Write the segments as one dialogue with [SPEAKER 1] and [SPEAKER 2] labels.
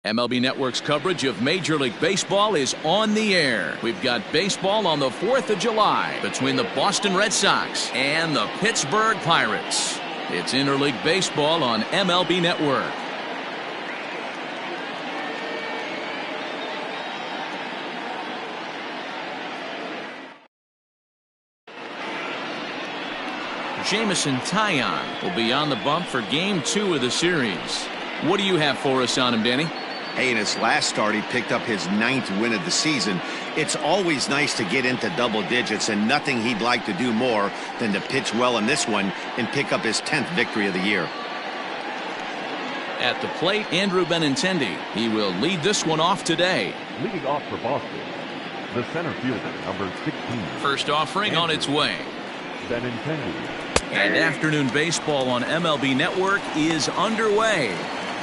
[SPEAKER 1] MLB Network's coverage of Major League Baseball is on the air. We've got baseball on the 4th of July between the Boston Red Sox and the Pittsburgh Pirates. It's interleague baseball on MLB Network. Jameson Taillon will be on the bump for Game 2 of the series. What do you have for us on him, Danny?
[SPEAKER 2] Hey, in his last start, he picked up his 9th win of the season. It's always nice to get into double digits, and nothing he'd like to do more than to pitch well in this one and pick up his 10th victory of the year.
[SPEAKER 1] At the plate, Andrew Benintendi. He will lead this one off today.
[SPEAKER 3] Leading off for Boston, the center fielder, number 16.
[SPEAKER 1] First offering on its way.
[SPEAKER 3] Benintendi.
[SPEAKER 1] And afternoon baseball on MLB Network is underway.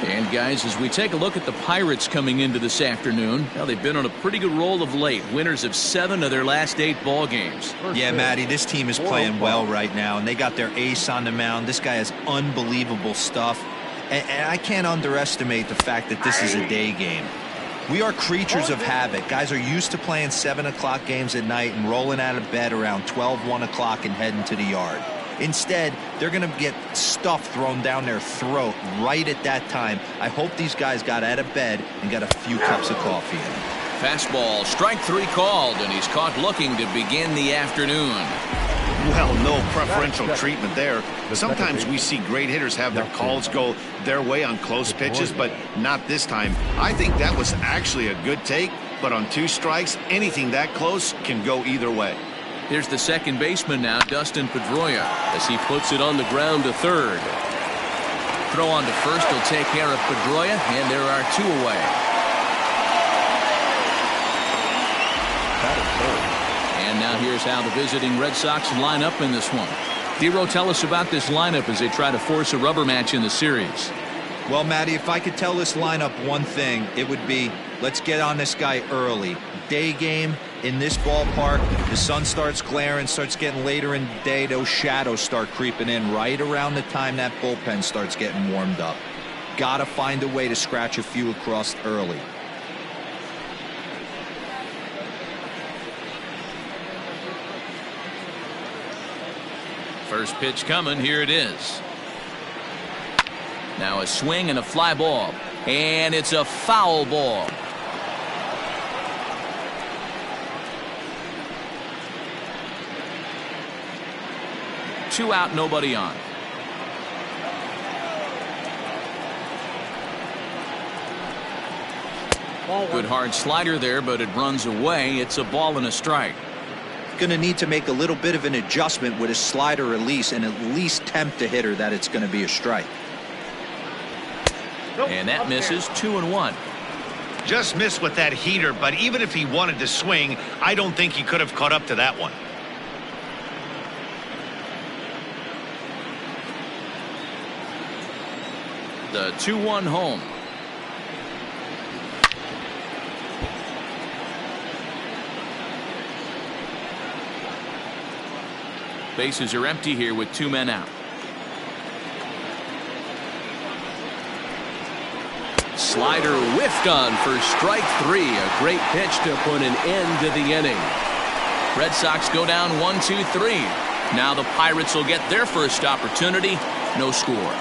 [SPEAKER 1] And guys, as we take a look at the Pirates coming into this afternoon, well, they've been on a pretty good roll of late. Winners of 7 of their last 8 ball games.
[SPEAKER 4] Yeah, Matty, this team is playing well right now, and they got their ace on the mound. This guy has unbelievable stuff, and I can't underestimate the fact that this is a day game. We are creatures of habit. Guys are used to playing 7 o'clock games at night and rolling out of bed around 12, 1 o'clock and heading to the yard. Instead, they're going to get stuff thrown down their throat right at that time. I hope these guys got out of bed and got a few cups of coffee in.
[SPEAKER 1] Fastball, strike 3 called, and he's caught looking to begin the afternoon.
[SPEAKER 2] Well, no preferential treatment there. Sometimes we see great hitters have their calls go their way on close pitches, but not this time. I think that was actually a good take, but on 2 strikes, anything that close can go either way.
[SPEAKER 1] Here's the second baseman now, Dustin Pedroia, as he puts it on the ground to third. Throw on to first will take care of Pedroia, and there are 2 away. And now here's how the visiting Red Sox line up in this one. Dero, tell us about this lineup as they try to force a rubber match in the series.
[SPEAKER 4] Well, Matty, if I could tell this lineup one thing, it would be let's get on this guy early. Day game in this ballpark, the sun starts glaring, starts getting later in the day, those shadows start creeping in right around the time that bullpen starts getting warmed up. Gotta find a way to scratch a few across early.
[SPEAKER 1] First pitch coming, here it is. Now a swing and a fly ball, and it's a foul ball. Two out, nobody on. Good hard slider there, but it runs away. It's a ball and a strike.
[SPEAKER 4] Going to need to make a little bit of an adjustment with his slider release and at least tempt the hitter that it's going to be a strike.
[SPEAKER 1] And that misses. 2-1.
[SPEAKER 2] Just missed with that heater, but even if he wanted to swing, I don't think he could have caught up to that one.
[SPEAKER 1] The 2-1 home. Bases are empty here with 2 men out. Slider whiffed on for strike 3. A great pitch to put an end to the inning. Red Sox go down 1-2-3. Now the Pirates will get their first opportunity. No score.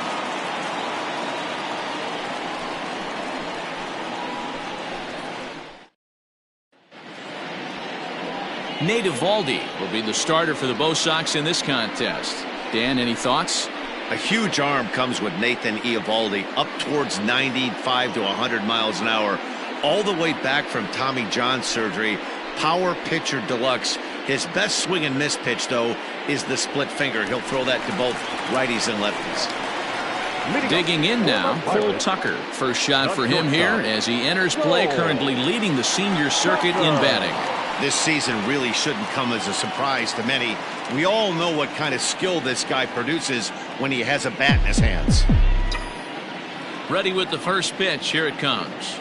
[SPEAKER 1] Nate Eovaldi will be the starter for the Bo Sox in this contest. Dan, any thoughts?
[SPEAKER 2] A huge arm comes with Nathan Eovaldi, up towards 95 to 100 miles an hour, all the way back from Tommy John surgery. Power pitcher deluxe. His best swing and miss pitch, though, is the split finger. He'll throw that to both righties and lefties.
[SPEAKER 1] Digging in now, Cole Tucker. First shot for him here as he enters play, currently leading the senior circuit in batting.
[SPEAKER 2] This season really shouldn't come as a surprise to many. We all know what kind of skill this guy produces when he has a bat in his hands.
[SPEAKER 1] Ready with the first pitch. Here it comes.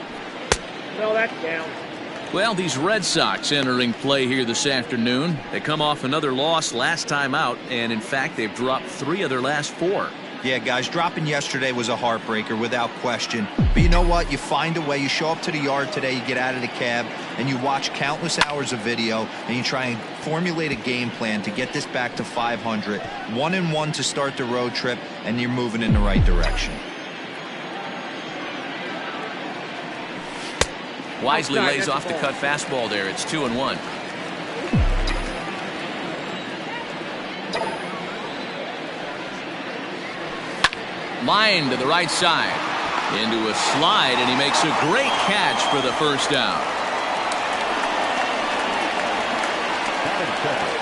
[SPEAKER 5] No, that's down.
[SPEAKER 1] Well, these Red Sox entering play here this afternoon. They come off another loss last time out, and in fact, they've dropped 3 of their last 4.
[SPEAKER 4] Yeah, guys, dropping yesterday was a heartbreaker without question. But you know what? You find a way. You show up to the yard today, you get out of the cab, and you watch countless hours of video, and you try and formulate a game plan to get this back to 500. 1-1 to start the road trip, and you're moving in the right direction.
[SPEAKER 1] Wisely lays off the cut fastball there. It's 2-1. Line to the right side. Into a slide, and he makes a great catch for the first down.
[SPEAKER 3] Batting second,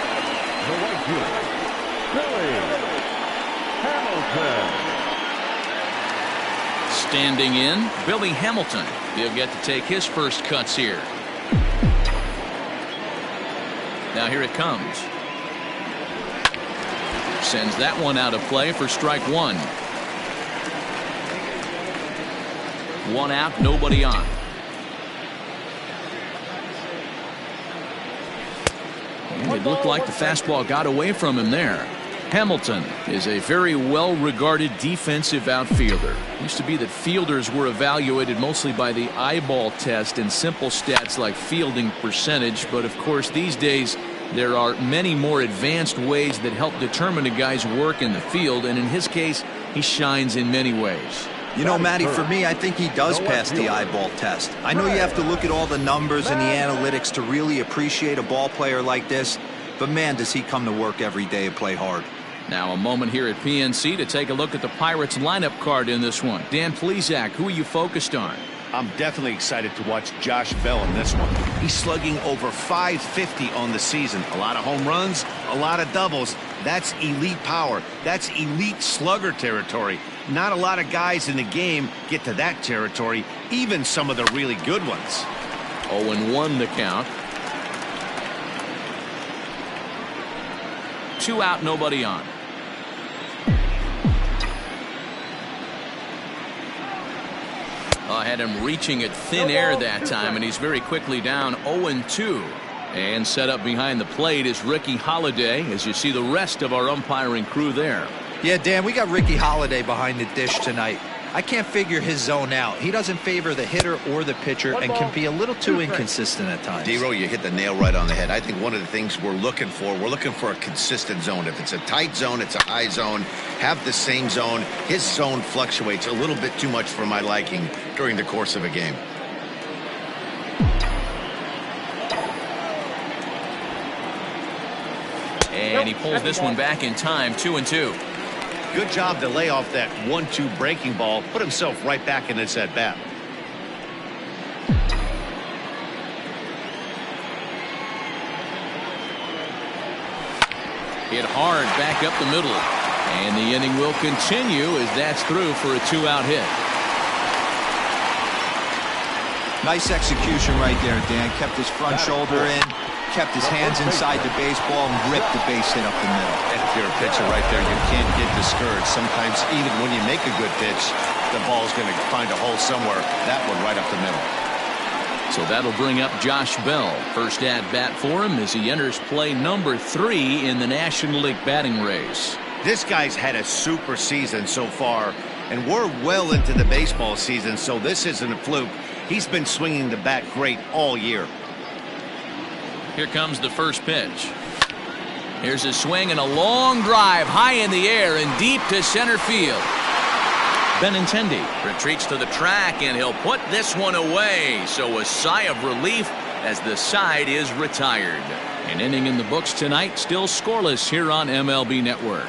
[SPEAKER 3] the right fielder, Billy Hamilton.
[SPEAKER 1] Standing in, Billy Hamilton. He'll get to take his first cuts here. Now here it comes. Sends that one out of play for strike 1. 1 out, nobody on. And it looked like the fastball got away from him there. Hamilton is a very well-regarded defensive outfielder. It used to be that fielders were evaluated mostly by the eyeball test and simple stats like fielding percentage, but of course these days there are many more advanced ways that help determine a guy's work in the field, and in his case he shines in many ways.
[SPEAKER 4] You know, Matty, for me, I think he does pass the eyeball test. I know you have to look at all the numbers and the analytics to really appreciate a ball player like this, but man, does he come to work every day and play hard.
[SPEAKER 1] Now a moment here at PNC to take a look at the Pirates lineup card in this one. Dan Plesac, who are you focused on?
[SPEAKER 2] I'm definitely excited to watch Josh Bell in this one. He's slugging over .550 on the season. A lot of home runs, a lot of doubles. That's elite power. That's elite slugger territory. Not a lot of guys in the game get to that territory, even some of the really good ones.
[SPEAKER 1] 0-1 the count. 2 out, nobody on. Had him reaching at thin air that time, and he's very quickly down 0-2. And set up behind the plate is Ricky Holiday, as you see the rest of our umpiring crew there.
[SPEAKER 4] Yeah, Dan, we got Ricky Holiday behind the dish tonight. I can't figure his zone out. He doesn't favor the hitter or the pitcher and can be a little too inconsistent at times.
[SPEAKER 2] D-Row, you hit the nail right on the head. I think one of the things we're looking for a consistent zone. If it's a tight zone, it's a high zone. Have the same zone. His zone fluctuates a little bit too much for my liking during the course of a game.
[SPEAKER 1] And he pulls this one back in time, 2-2.
[SPEAKER 2] Good job to lay off that 1-2 breaking ball, put himself right back in this at bat.
[SPEAKER 1] Hit hard back up the middle, and the inning will continue as that's through for a 2-out hit.
[SPEAKER 4] Nice execution right there, Dan. Kept his front shoulder in, kept his hands inside the baseball, and ripped the base hit up the middle.
[SPEAKER 2] And if you're a pitcher right there, you can't get discouraged. Sometimes even when you make a good pitch, the ball's going to find a hole somewhere. That one right up the middle.
[SPEAKER 1] So that'll bring up Josh Bell. First at bat for him as he enters play number 3 in the National League batting race.
[SPEAKER 2] This guy's had a super season so far, and we're well into the baseball season, so this isn't a fluke. He's been swinging the bat great all year.
[SPEAKER 1] Here comes the first pitch. Here's a swing and a long drive high in the air and deep to center field. Benintendi retreats to the track, and he'll put this one away. So a sigh of relief as the side is retired. An inning in the books tonight, still scoreless here on MLB Network.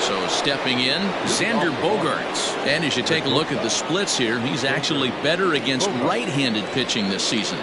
[SPEAKER 1] So stepping in, Xander Bogaerts. And as you take a look at the splits here, he's actually better against right-handed pitching this season.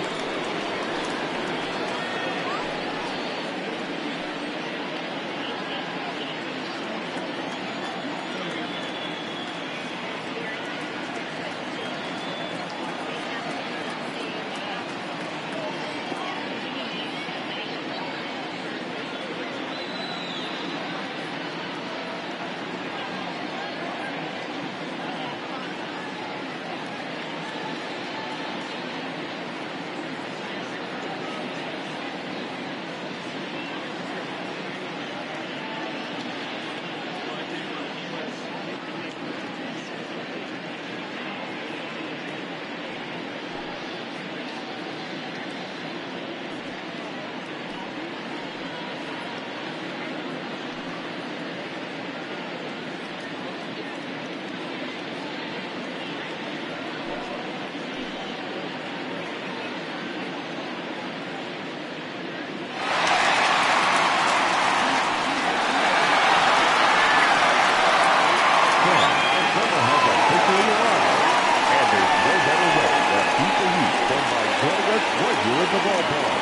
[SPEAKER 3] ballpark.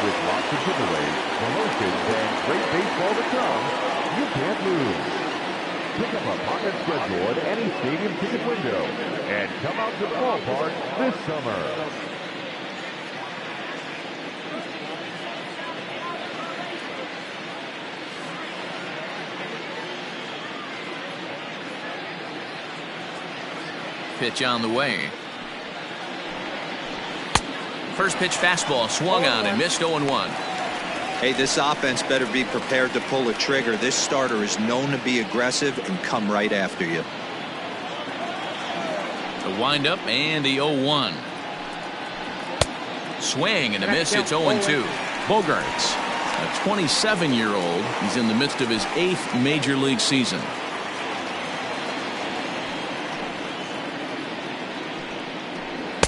[SPEAKER 3] With lots of giveaways, promotions, and great baseball to come, you can't lose. Pick up a pocket schedule at any stadium ticket window and come out to the ballpark this summer.
[SPEAKER 1] Pitch on the way. First pitch fastball swung on and missed 0-1.
[SPEAKER 4] Hey, this offense better be prepared to pull a trigger. This starter is known to be aggressive and come right after you.
[SPEAKER 1] The windup and the 0-1. Swing and a miss. It's 0-2. Bogaerts, a 27-year-old. He's in the midst of his 8th major league season.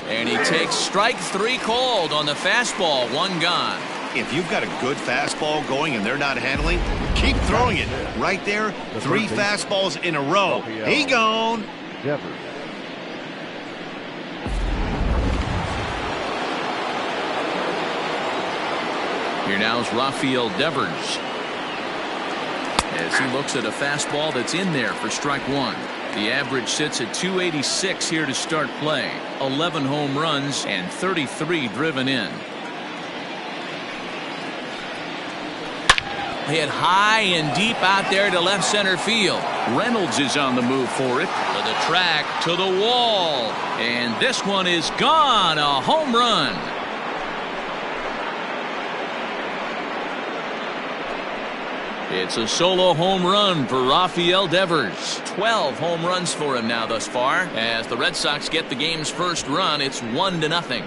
[SPEAKER 1] And he takes strike 3 called on the fastball. 1 gone.
[SPEAKER 2] If you've got a good fastball going and they're not handling, keep throwing it. Right there, 3 fastballs in a row. He gone.
[SPEAKER 3] Devers.
[SPEAKER 1] Here now is Rafael Devers, as he looks at a fastball that's in there for strike 1. The average sits at 286 here to start play. 11 home runs and 33 driven in. Hit high and deep out there to left center field. Reynolds is on the move for it. To the track, to the wall. And this one is gone. A home run. It's a solo home run for Rafael Devers. 12 home runs for him now thus far. As the Red Sox get the game's first run, it's 1-0.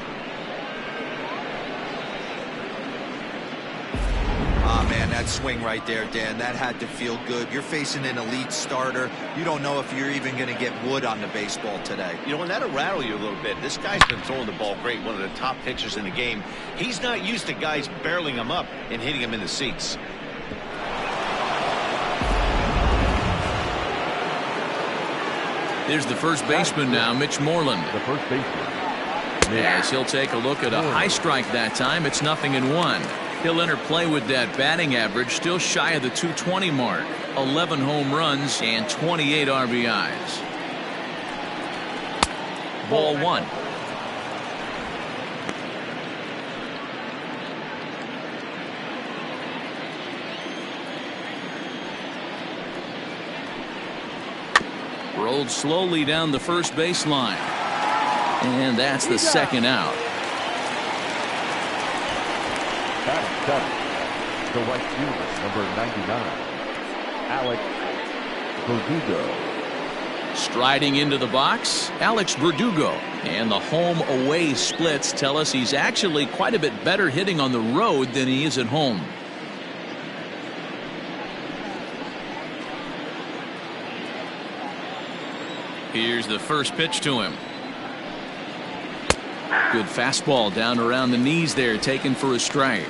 [SPEAKER 4] Ah, man, that swing right there, Dan, that had to feel good. You're facing an elite starter. You don't know if you're even going to get wood on the baseball today.
[SPEAKER 2] You know, and that'll rattle you a little bit. This guy's been throwing the ball great, one of the top pitchers in the game. He's not used to guys barreling him up and hitting him in the seats.
[SPEAKER 1] Here's the first baseman now, Mitch Moreland.
[SPEAKER 3] The first baseman.
[SPEAKER 1] Yes, he'll take a look at a high strike that time. It's 0-1. He'll enter play with that batting average, still shy of the 220 mark. 11 home runs and 28 RBIs. Ball 1. Rolled slowly down the first baseline. And that's the second out.
[SPEAKER 3] Batting seventh, the right fielder, number 99, Alex Verdugo.
[SPEAKER 1] Striding into the box, Alex Verdugo. And the home-away splits tell us he's actually quite a bit better hitting on the road than he is at home. Here's the first pitch to him. Good fastball down around the knees there, taken for a strike.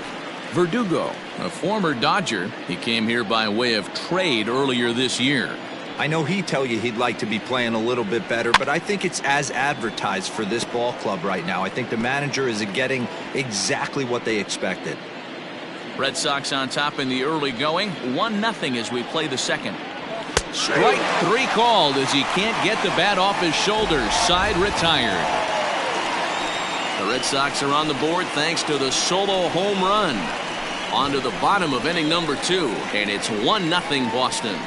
[SPEAKER 1] Verdugo, a former Dodger. He came here by way of trade earlier this year.
[SPEAKER 4] I know he'd tell you he'd like to be playing a little bit better, but I think it's as advertised for this ball club right now. I think the manager is getting exactly what they expected.
[SPEAKER 1] Red Sox on top in the early going. 1-0 as we play the second. Strike 3 called as he can't get the bat off his shoulders. Side retired. The Red Sox are on the board thanks to the solo home run. On to the bottom of inning number 2, and it's 1-0 Boston.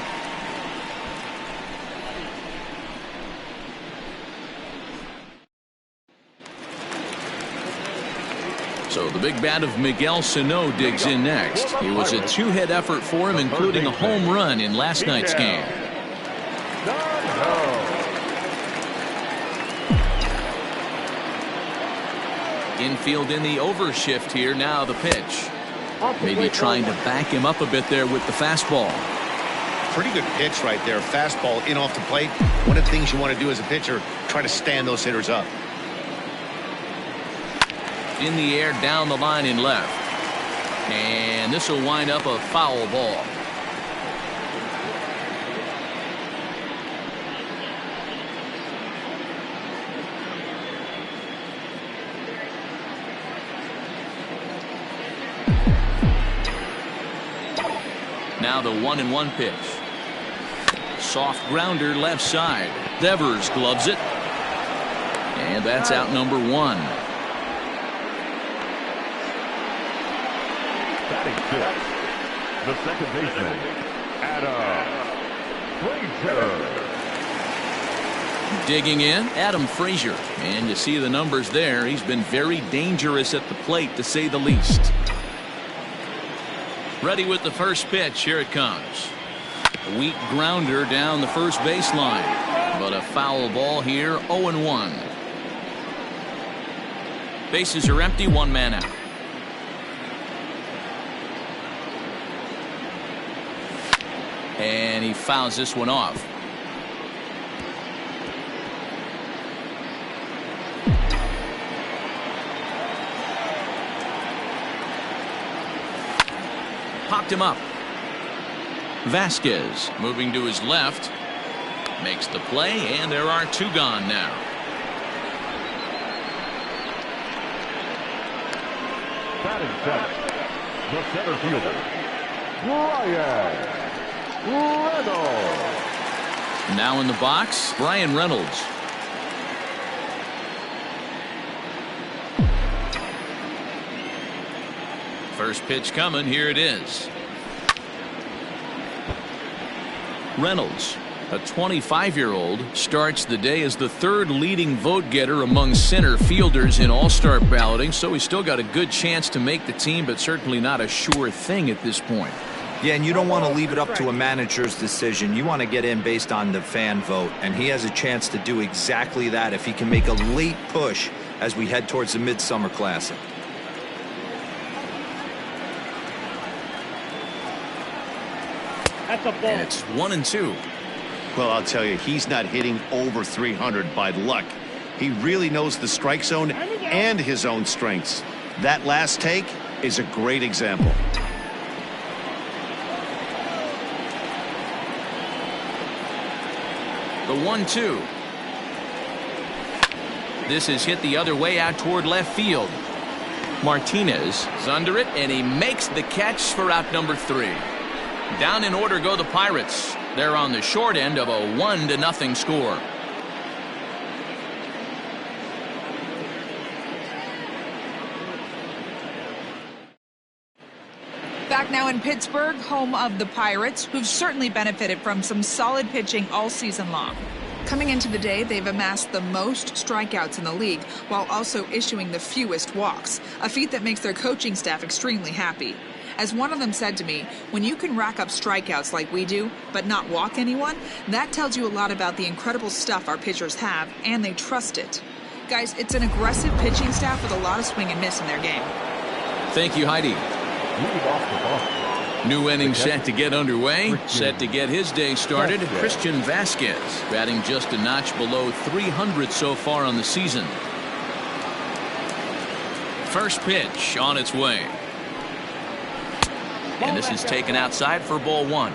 [SPEAKER 1] So the big bat of Miguel Sano digs in next. It was a 2-hit effort for him, including a home run in last night's game. Infield in the overshift here. Now the pitch. Maybe trying to back him up a bit there with the fastball.
[SPEAKER 2] Pretty good pitch right there. Fastball in off the plate. One of the things you want to do as a pitcher, try to stand those hitters up.
[SPEAKER 1] In the air, down the line in left. And this will wind up a foul ball. Now the 1-1 pitch. Soft grounder left side. Devers gloves it. And that's out number 1.
[SPEAKER 3] Batting fifth, the second baseman, Adam Frazier.
[SPEAKER 1] Digging in, Adam Frazier. And you see the numbers there. He's been very dangerous at the plate, to say the least. Ready with the first pitch. Here it comes. A weak grounder down the first baseline. But a foul ball here, 0-1. Bases are empty, 1 man out. And he fouls this one off. Popped him up. Vasquez moving to his left. Makes the play, and there are 2 gone now.
[SPEAKER 3] Batting seventh, the center fielder, Brian Reynolds.
[SPEAKER 1] Now in the box, Brian Reynolds. First pitch coming. Here it is. Reynolds, a 25-year-old, starts the day as the 3rd leading vote getter among center fielders in all-star balloting, so he's still got a good chance to make the team, but certainly not a sure thing at this point.
[SPEAKER 4] Yeah, and you don't want to leave it up to a manager's decision. You want to get in based on the fan vote, and he has a chance to do exactly that if he can make a late push as we head towards the Midsummer Classic.
[SPEAKER 1] And it's 1-2.
[SPEAKER 2] Well, I'll tell you, he's not hitting over 300 by luck. He really knows the strike zone and his own strengths. That last take is a great example.
[SPEAKER 1] The 1-2. This is hit the other way out toward left field. Martinez is under it, and he makes the catch for out number 3. Down in order go the Pirates. They're on the short end of a 1-0 score.
[SPEAKER 5] Back now in Pittsburgh, home of the Pirates, who've certainly benefited from some solid pitching all season long. Coming into the day, they've amassed the most strikeouts in the league while also issuing the fewest walks, a feat that makes their coaching staff extremely happy. As one of them said to me, when you can rack up strikeouts like we do, but not walk anyone, that tells you a lot about the incredible stuff our pitchers have, and they trust it. Guys, it's an aggressive pitching staff with a lot of swing and miss in their game.
[SPEAKER 1] Thank you, Heidi. New inning set to get underway. Set to get his day started. Christian Vasquez batting just a notch below 300 so far on the season. First pitch on its way. And this is taken outside for ball 1.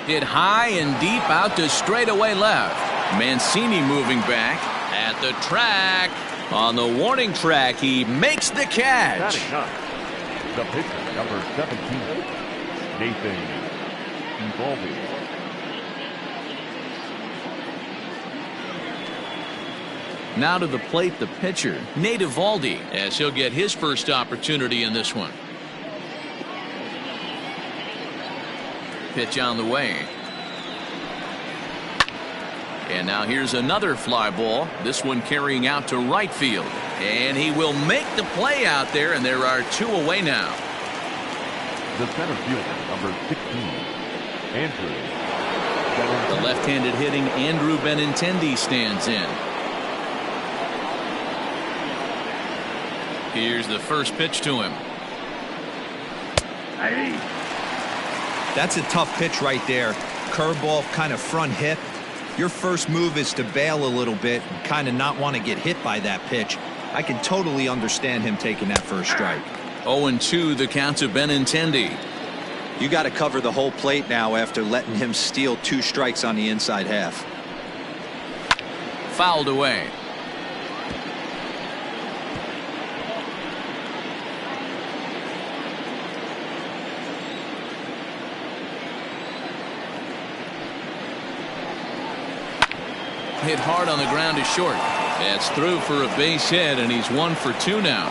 [SPEAKER 1] Hit high and deep out to straightaway left. Mancini moving back at the track. On the warning track, he makes the catch.
[SPEAKER 3] The pitcher, number 17, Nathan Eovaldi.
[SPEAKER 1] Now to the plate, the pitcher, Nate Eovaldi, as he'll get his first opportunity in this one. Pitch on the way. And now here's another fly ball. This one carrying out to right field. And he will make the play out there, and there are 2 away now.
[SPEAKER 3] The center fielder, number 16, Andrew.
[SPEAKER 1] The left-handed hitting Andrew Benintendi stands in. Here's the first pitch to him.
[SPEAKER 4] That's a tough pitch right there. Curveball, kind of front hip. Your first move is to bail a little bit and kind of not want to get hit by that pitch. I can totally understand him taking that first strike.
[SPEAKER 1] 0-2 the count to Benintendi.
[SPEAKER 4] You got to cover the whole plate now after letting him steal 2 strikes on the inside half.
[SPEAKER 1] Fouled away. Hit hard on the ground to short. It's through for a base hit, and he's 1 for 2 now.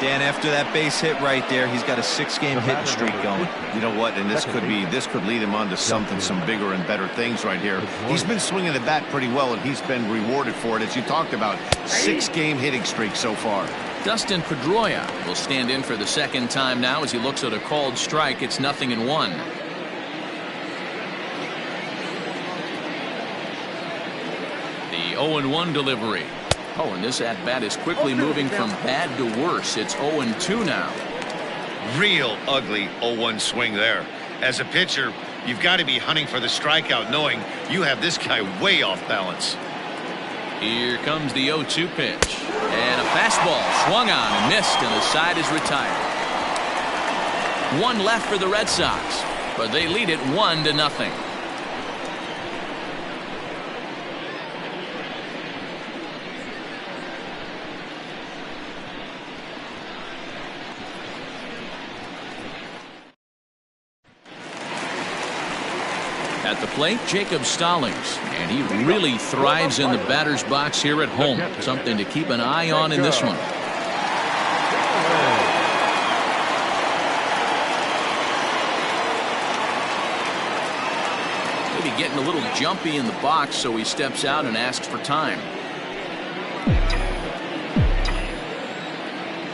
[SPEAKER 4] Dan, after that base hit right there, he's got a 6-game hitting streak going.
[SPEAKER 2] You know what? And this could lead him on to some bigger and better things right here. He's been swinging the bat pretty well, and he's been rewarded for it, as you talked about. 6-game hitting streak so far.
[SPEAKER 1] Dustin Pedroia will stand in for the second time now as he looks at a called strike. It's 0-1. The 0-1 delivery. Oh, and this at-bat is quickly moving from bad to worse. It's 0-2 now.
[SPEAKER 2] Real ugly 0-1 swing there. As a pitcher, you've got to be hunting for the strikeout, knowing you have this guy way off balance.
[SPEAKER 1] Here comes the 0-2 pitch. And a fastball swung on and missed, and the side is retired. 1 left for the Red Sox, but they lead it 1-0. At the plate, Jacob Stallings, and he really thrives in the batter's box here at home. Something to keep an eye on in this one. Maybe getting a little jumpy in the box, so he steps out and asks for time.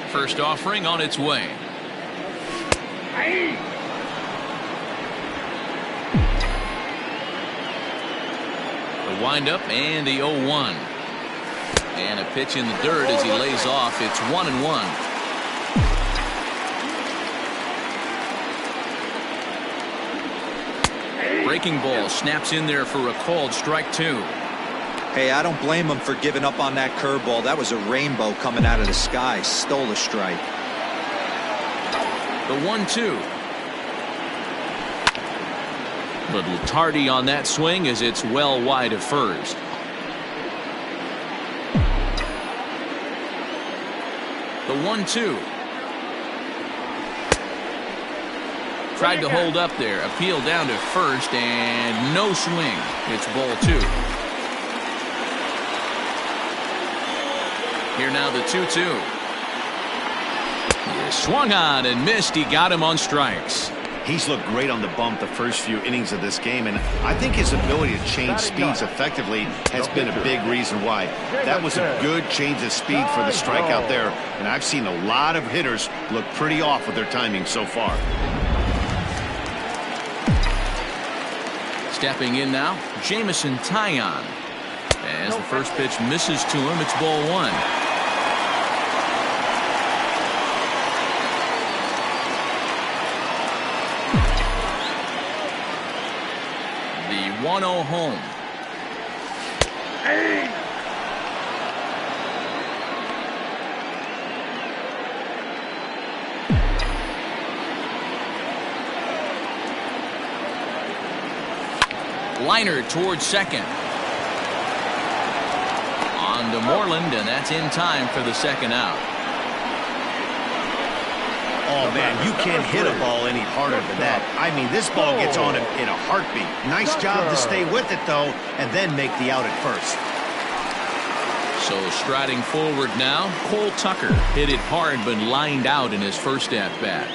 [SPEAKER 1] First offering on its way. Windup and the 0-1, and a pitch in the dirt as he lays off. It's 1-1. Breaking ball snaps in there for a called strike 2.
[SPEAKER 4] Hey, I don't blame him for giving up on that curveball. That was a rainbow coming out of the sky. Stole a strike.
[SPEAKER 1] The 1-2. Little tardy on that swing as it's well wide of first. The 1-2. Tried to hold up there. Appeal down to first and no swing. It's ball 2. Here now the 2-2. He swung on and missed. He got him on strikes.
[SPEAKER 2] He's looked great on the bump the first few innings of this game, and I think his ability to change speeds effectively has been a big reason why. That was a good change of speed for the strikeout there, and I've seen a lot of hitters look pretty off with their timing so far.
[SPEAKER 1] Stepping in now, Jamison Taillon. As the first pitch misses to him, it's ball 1. The 1-0 home. Liner towards second. On to Moreland, and that's in time for the second out.
[SPEAKER 2] Oh, man, you can't hit a ball any harder than that. I mean, this ball gets on him in a heartbeat. Nice job to stay with it, though, and then make the out at first.
[SPEAKER 1] So striding forward now, Cole Tucker hit it hard but lined out in his first at-bat.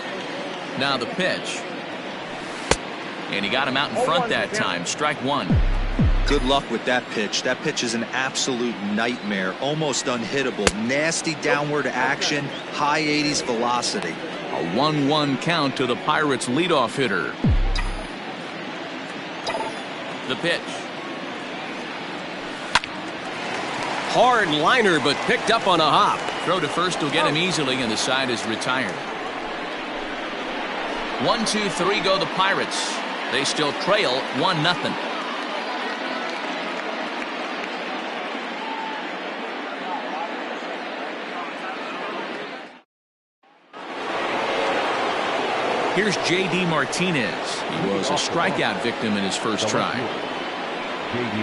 [SPEAKER 1] Now the pitch. And he got him out in front that time. Strike 1.
[SPEAKER 4] Good luck with that pitch. That pitch is an absolute nightmare. Almost unhittable. Nasty downward action. High 80s velocity.
[SPEAKER 1] A 1-1 count to the Pirates leadoff hitter. The pitch.
[SPEAKER 6] Hard liner, but picked up on a hop.
[SPEAKER 1] Throw to first will get him easily, and the side is retired. 1-2-3 go the Pirates. They still trail 1-0. Here's J.D. Martinez. He was a strikeout victim in his first try.
[SPEAKER 3] J.D.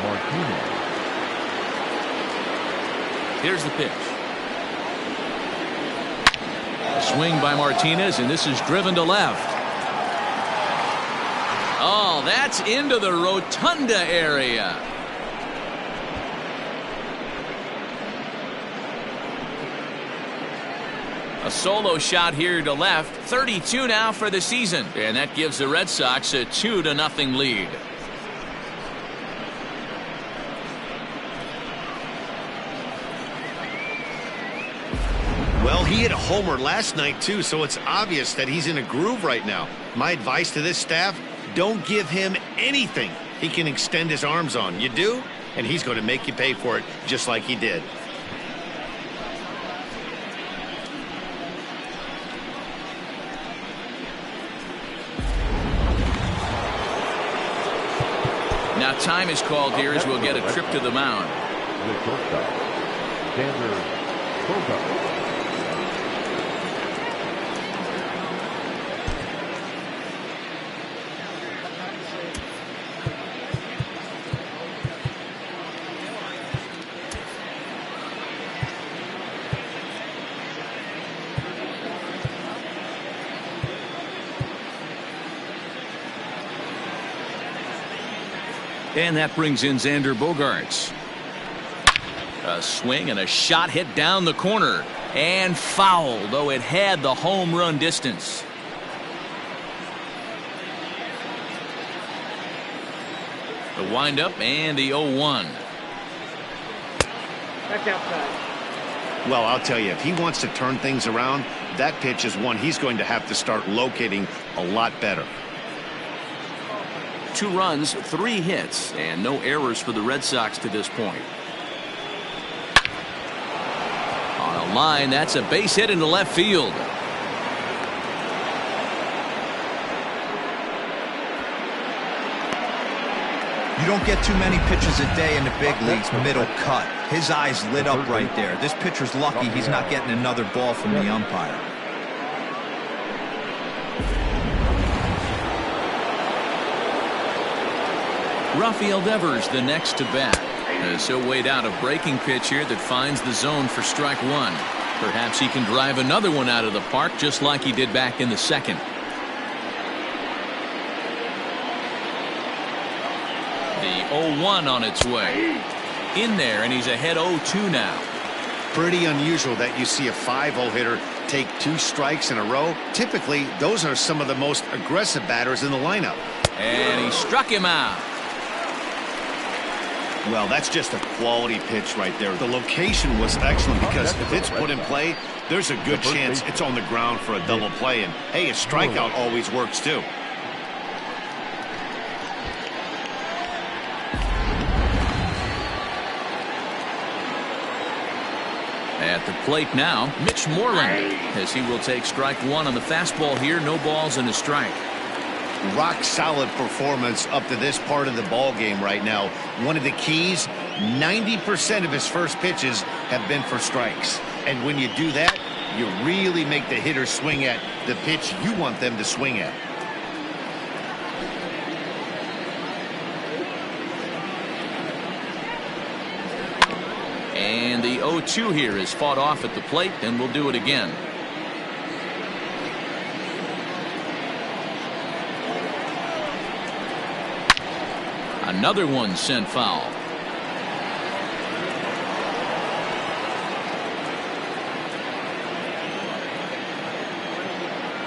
[SPEAKER 3] Martinez.
[SPEAKER 1] Here's the pitch. A swing by Martinez, and this is driven to left. Oh, that's into the rotunda area. A solo shot here to left. 32 now for the season. And that gives the Red Sox a 2-0 lead.
[SPEAKER 2] Well, he hit a homer last night, too, so it's obvious that he's in a groove right now. My advice to this staff, don't give him anything he can extend his arms on. You do, and he's going to make you pay for it just like he did.
[SPEAKER 1] Now time is called here as we'll get a trip to the mound.
[SPEAKER 3] The shortstop, Xander Bogaerts.
[SPEAKER 1] And that brings in Xander Bogaerts. A swing and a shot hit down the corner. And foul, though it had the home run distance. The windup and the 0-1.
[SPEAKER 7] Back outside.
[SPEAKER 2] Well, I'll tell you, if he wants to turn things around, that pitch is one he's going to have to start locating a lot better.
[SPEAKER 1] 2 runs, 3 hits, and no errors for the Red Sox to this point. On a line, that's a base hit into left field.
[SPEAKER 4] You don't get too many pitches a day in the big leagues middle cut. His eyes lit up right there. This pitcher's lucky he's not getting another ball from the umpire.
[SPEAKER 1] Rafael Devers the next to bat. As he'll wait out a breaking pitch here that finds the zone for strike 1. Perhaps he can drive another one out of the park just like he did back in the second. The 0-1 on its way. In there, and he's ahead 0-2 now.
[SPEAKER 2] Pretty unusual that you see a 5-0 hitter take 2 strikes in a row. Typically, those are some of the most aggressive batters in the lineup.
[SPEAKER 1] And he struck him out.
[SPEAKER 2] Well, that's just a quality pitch right there. The location was excellent because if it's put in play, there's a good chance it's on the ground for a double play. And, hey, a strikeout always works, too.
[SPEAKER 1] At the plate now, Mitch Moreland, as he will take strike 1 on the fastball here. No balls and a strike.
[SPEAKER 2] Rock solid performance up to this part of the ball game right now. One of the keys, 90% of his first pitches have been for strikes. And when you do that, you really make the hitter swing at the pitch you want them to swing at.
[SPEAKER 1] And the 0-2 here is fought off at the plate, and we'll do it again. Another one sent foul.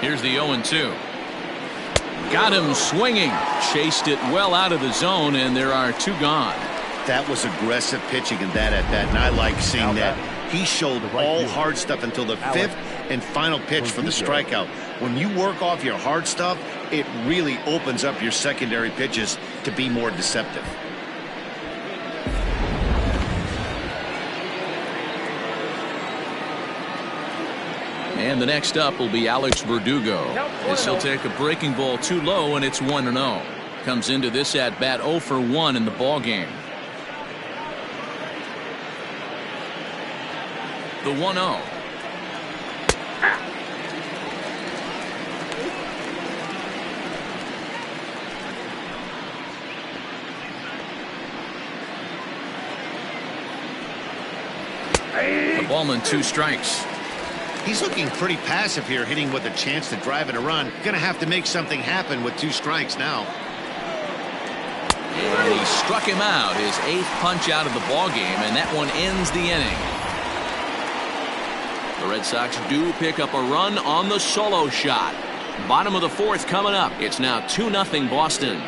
[SPEAKER 1] Here's the 0-2. Got him swinging. Chased it well out of the zone, and there are 2 gone.
[SPEAKER 2] That was aggressive pitching in that at-bat, and I like seeing that. He showed all hard stuff until the 5th and final pitch for the strikeout. When you work off your hard stuff, it really opens up your secondary pitches to be more deceptive.
[SPEAKER 1] And the next up will be Alex Verdugo. As he'll take a breaking ball too low, and it's 1-0. Comes into this at-bat 0 for 1 in the ball game. The 1-0. Ball and 2 strikes.
[SPEAKER 2] He's looking pretty passive here, hitting with a chance to drive in a run. Gonna have to make something happen with 2 strikes now.
[SPEAKER 1] And he struck him out, his 8th punch out of the ball game, and that one ends the inning. The Red Sox do pick up a run on the solo shot. Bottom of the 4th coming up. It's now 2-0 Boston.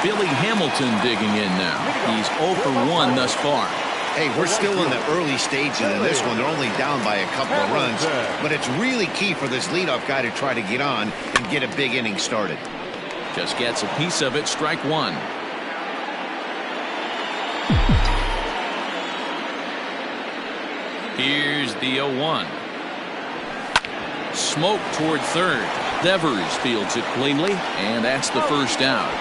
[SPEAKER 1] Billy Hamilton digging in now. He's 0 for 1 thus far.
[SPEAKER 2] Hey, we're still in the early stages of this one. They're only down by a couple of runs, but it's really key for this leadoff guy to try to get on and get a big inning started.
[SPEAKER 1] Just gets a piece of it. Strike 1. Here's the 0-1. Smoke toward third. Devers fields it cleanly, and that's the first out.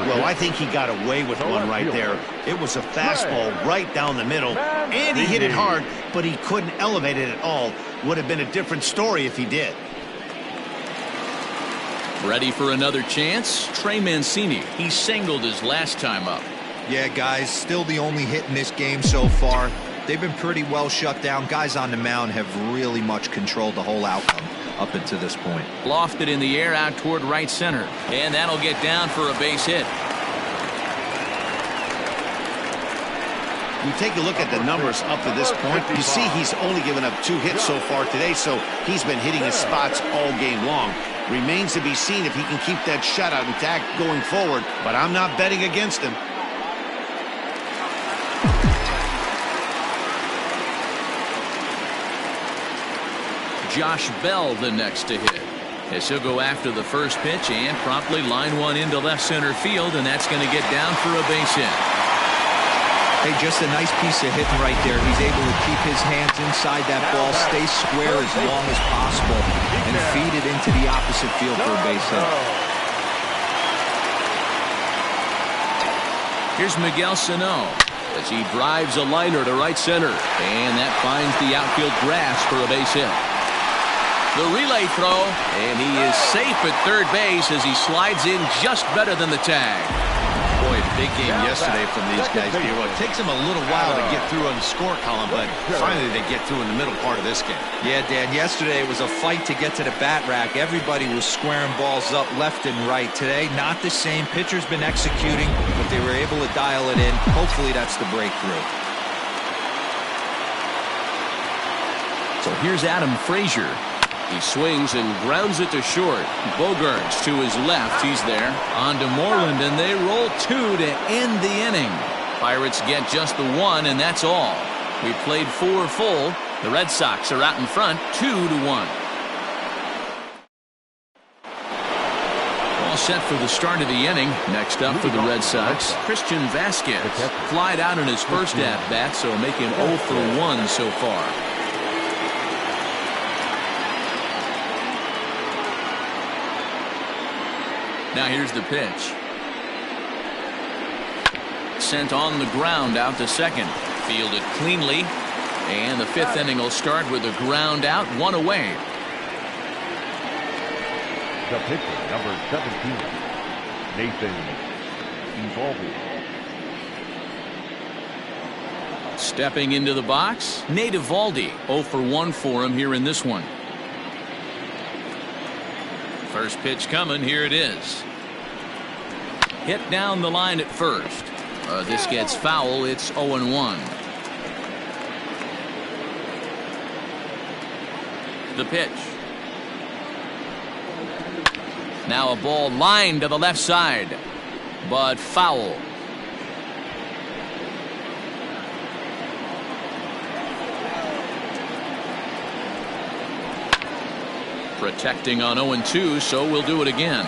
[SPEAKER 2] Well, I think he got away with one right there. It was a fastball right down the middle, and he hit it hard, but he couldn't elevate it at all. Would have been a different story if he did.
[SPEAKER 1] Ready for another chance? Trey Mancini. He singled his last time up.
[SPEAKER 4] Yeah, guys, still the only hit in this game so far. They've been pretty well shut down. Guys on the mound have really much controlled the whole outcome up until this point.
[SPEAKER 1] Lofted in the air out toward right center, and that'll get down for a base hit.
[SPEAKER 2] You take a look at the numbers up to this point, you see he's only given up 2 hits so far today, so he's been hitting his spots all game long. Remains to be seen if he can keep that shutout intact going forward, but I'm not betting against him.
[SPEAKER 1] Josh Bell the next to hit, as he'll go after the first pitch and promptly line one into left center field, and that's going to get down for a base hit.
[SPEAKER 4] Hey, just a nice piece of hitting right there. He's able to keep his hands inside that ball, stay square as long as possible, and feed it into the opposite field for a base hit.
[SPEAKER 1] Here's Miguel Sano as he drives a liner to right center, and that finds the outfield grass for a base hit. The relay throw, and he is safe at third base as he slides in just better than the tag.
[SPEAKER 2] Boy, big game yesterday from these guys. It takes them a little while to get through on the score column, but finally they get through in the middle part of this game.
[SPEAKER 4] Yeah, Dan, yesterday it was a fight to get to the bat rack. Everybody was squaring balls up left and right. Today, not the same. Pitcher's been executing, but they were able to dial it in. Hopefully that's the breakthrough.
[SPEAKER 1] So here's Adam Frazier. He swings and grounds it to short. Bogaerts to his left. He's there. On to Moreland, and they roll 2 to end the inning. Pirates get just the 1, and that's all. We played 4 full. The Red Sox are out in front 2-1. All set for the start of the inning. Next up for the Red Sox, Christian Vasquez. Flied out in his first at-bat, so make him 0 for 1 so far. Now here's the pitch. Sent on the ground out to second. Fielded cleanly. And the 5th inning will start with a ground out, 1 away.
[SPEAKER 3] The pitcher, number 17, Nathan Eovaldi.
[SPEAKER 1] Stepping into the box, Nate Eovaldi. 0 for 1 for him here in this one. First pitch coming. Here it is. Hit down the line at first. This gets foul. It's 0-1. The pitch. Now a ball lined to the left side, but foul. Protecting on 0-2, so we'll do it again.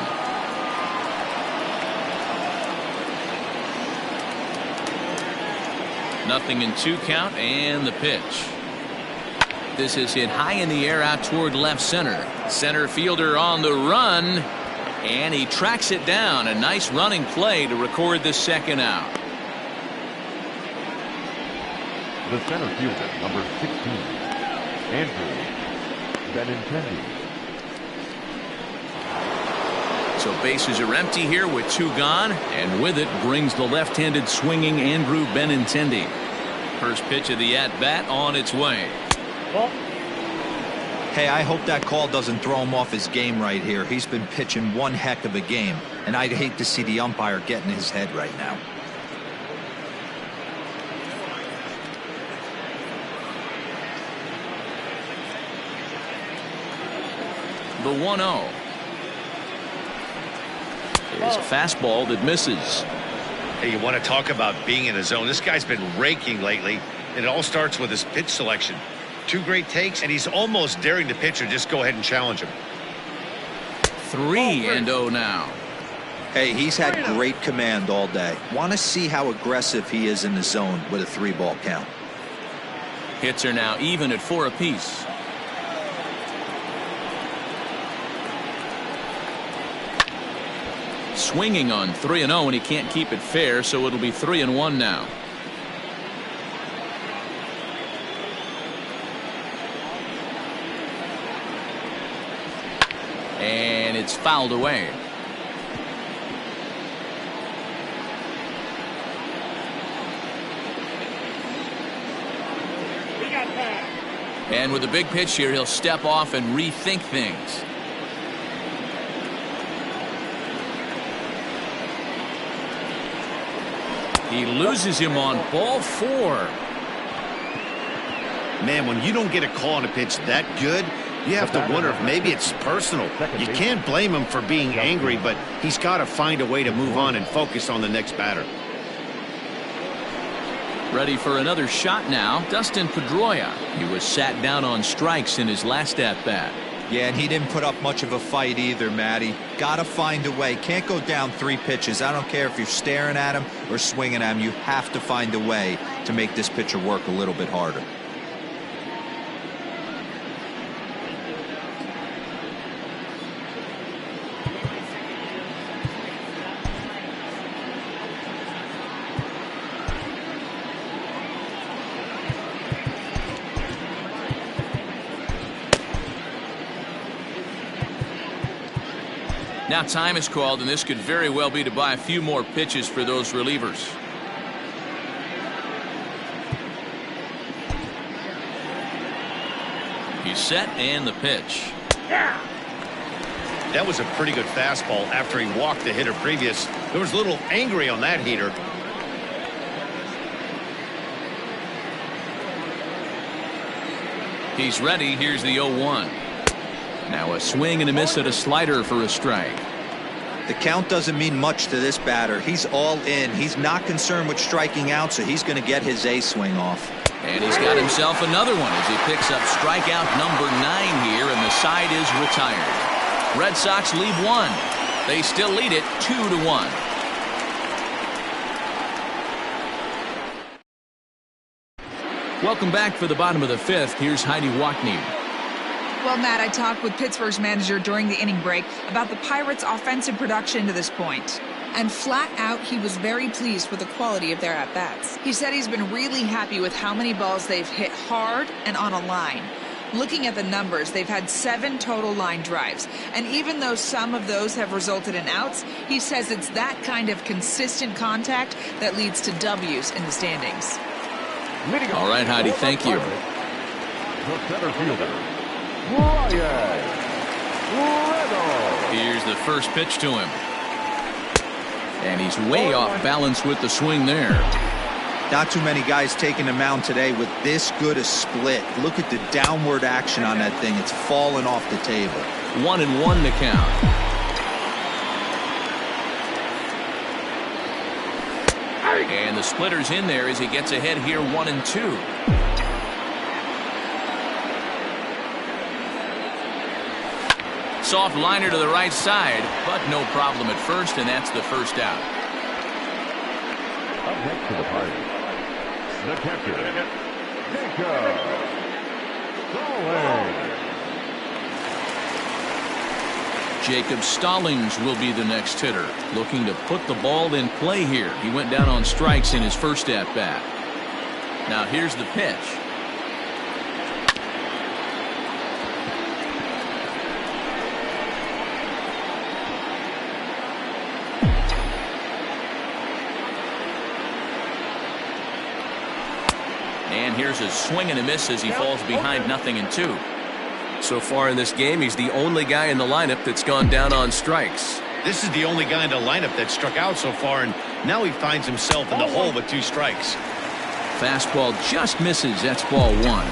[SPEAKER 1] Nothing in 2 count, and the pitch. This is hit high in the air out toward left center. Center fielder on the run, and he tracks it down. A nice running play to record the second out.
[SPEAKER 3] The center fielder, number 16, Andrew Benintendi.
[SPEAKER 1] So bases are empty here with 2 gone, and with it brings the left-handed swinging Andrew Benintendi. First pitch of the at-bat on its way.
[SPEAKER 4] Hey, I hope that call doesn't throw him off his game right here. He's been pitching one heck of a game, and I'd hate to see the umpire get in his head right now.
[SPEAKER 1] The 1-0 is a fastball that misses.
[SPEAKER 2] Hey, you want to talk about being in a zone? This guy's been raking lately, and it all starts with his pitch selection. 2 great takes, and he's almost daring the pitcher just go ahead and challenge him.
[SPEAKER 1] 3-0 now.
[SPEAKER 4] Hey, he's had great command all day. Want to see how aggressive he is in the zone with a 3-ball count.
[SPEAKER 1] Hits are now even at 4 apiece. Swinging on 3-0, and he can't keep it fair, so it'll be 3-1 now. And it's fouled away. And with a big pitch here, he'll step off and rethink things. He loses him on ball 4.
[SPEAKER 2] Man, when you don't get a call on a pitch that good, you have to wonder if maybe it's personal. You can't blame him for being angry, but he's got to find a way to move on and focus on the next batter.
[SPEAKER 1] Ready for another shot now, Dustin Pedroia. He was sat down on strikes in his last at-bat.
[SPEAKER 4] Yeah, and he didn't put up much of a fight either, Matty. Got to find a way. Can't go down 3 pitches. I don't care if you're staring at him or swinging at him. You have to find a way to make this pitcher work a little bit harder.
[SPEAKER 1] Now time is called, and this could very well be to buy a few more pitches for those relievers. He's set, and the pitch.
[SPEAKER 2] That was a pretty good fastball after he walked the hitter previous. There was a little angry on that heater.
[SPEAKER 1] He's ready. Here's the 0-1. Now a swing and a miss at a slider for a strike.
[SPEAKER 4] The count doesn't mean much to this batter. He's all in. He's not concerned with striking out, so he's going to get his A swing off.
[SPEAKER 1] And he's got himself another one as he picks up strikeout number 9 here, and the side is retired. Red Sox lead 1. They still lead it 2-1. Welcome back for the bottom of the 5th. Here's Heidi Wackney.
[SPEAKER 5] Well, Matt, I talked with Pittsburgh's manager during the inning break about the Pirates' offensive production to this point. And flat out, he was very pleased with the quality of their at-bats. He said he's been really happy with how many balls they've hit hard and on a line. Looking at the numbers, they've had 7 total line drives. And even though some of those have resulted in outs, he says it's that kind of consistent contact that leads to W's in the standings.
[SPEAKER 1] All right, Heidi, thank you.
[SPEAKER 3] The center fielder,
[SPEAKER 1] Here's the first pitch to him. And he's way off balance with the swing there.
[SPEAKER 4] Not too many guys taking the mound today with this good a split. Look at the downward action on that thing. It's falling off the table.
[SPEAKER 1] 1-1 to count. And the splitter's in there as he gets ahead here 1-2. Soft liner to the right side, but no problem at first, and that's the first out.
[SPEAKER 3] up next to the Pirates, the catcher, Jacob Stallings.
[SPEAKER 1] Jacob Stallings will be the next hitter, looking to put the ball in play here. He went down on strikes in his first at-bat. Now here's the pitch. And here's a swing and a miss as he falls behind 0-2.
[SPEAKER 6] So far in this game, he's the only guy in the lineup that's gone down on strikes.
[SPEAKER 2] This is the only guy in the lineup that struck out so far, and now he finds himself in the hole with 2 strikes.
[SPEAKER 1] Fastball just misses. That's ball 1.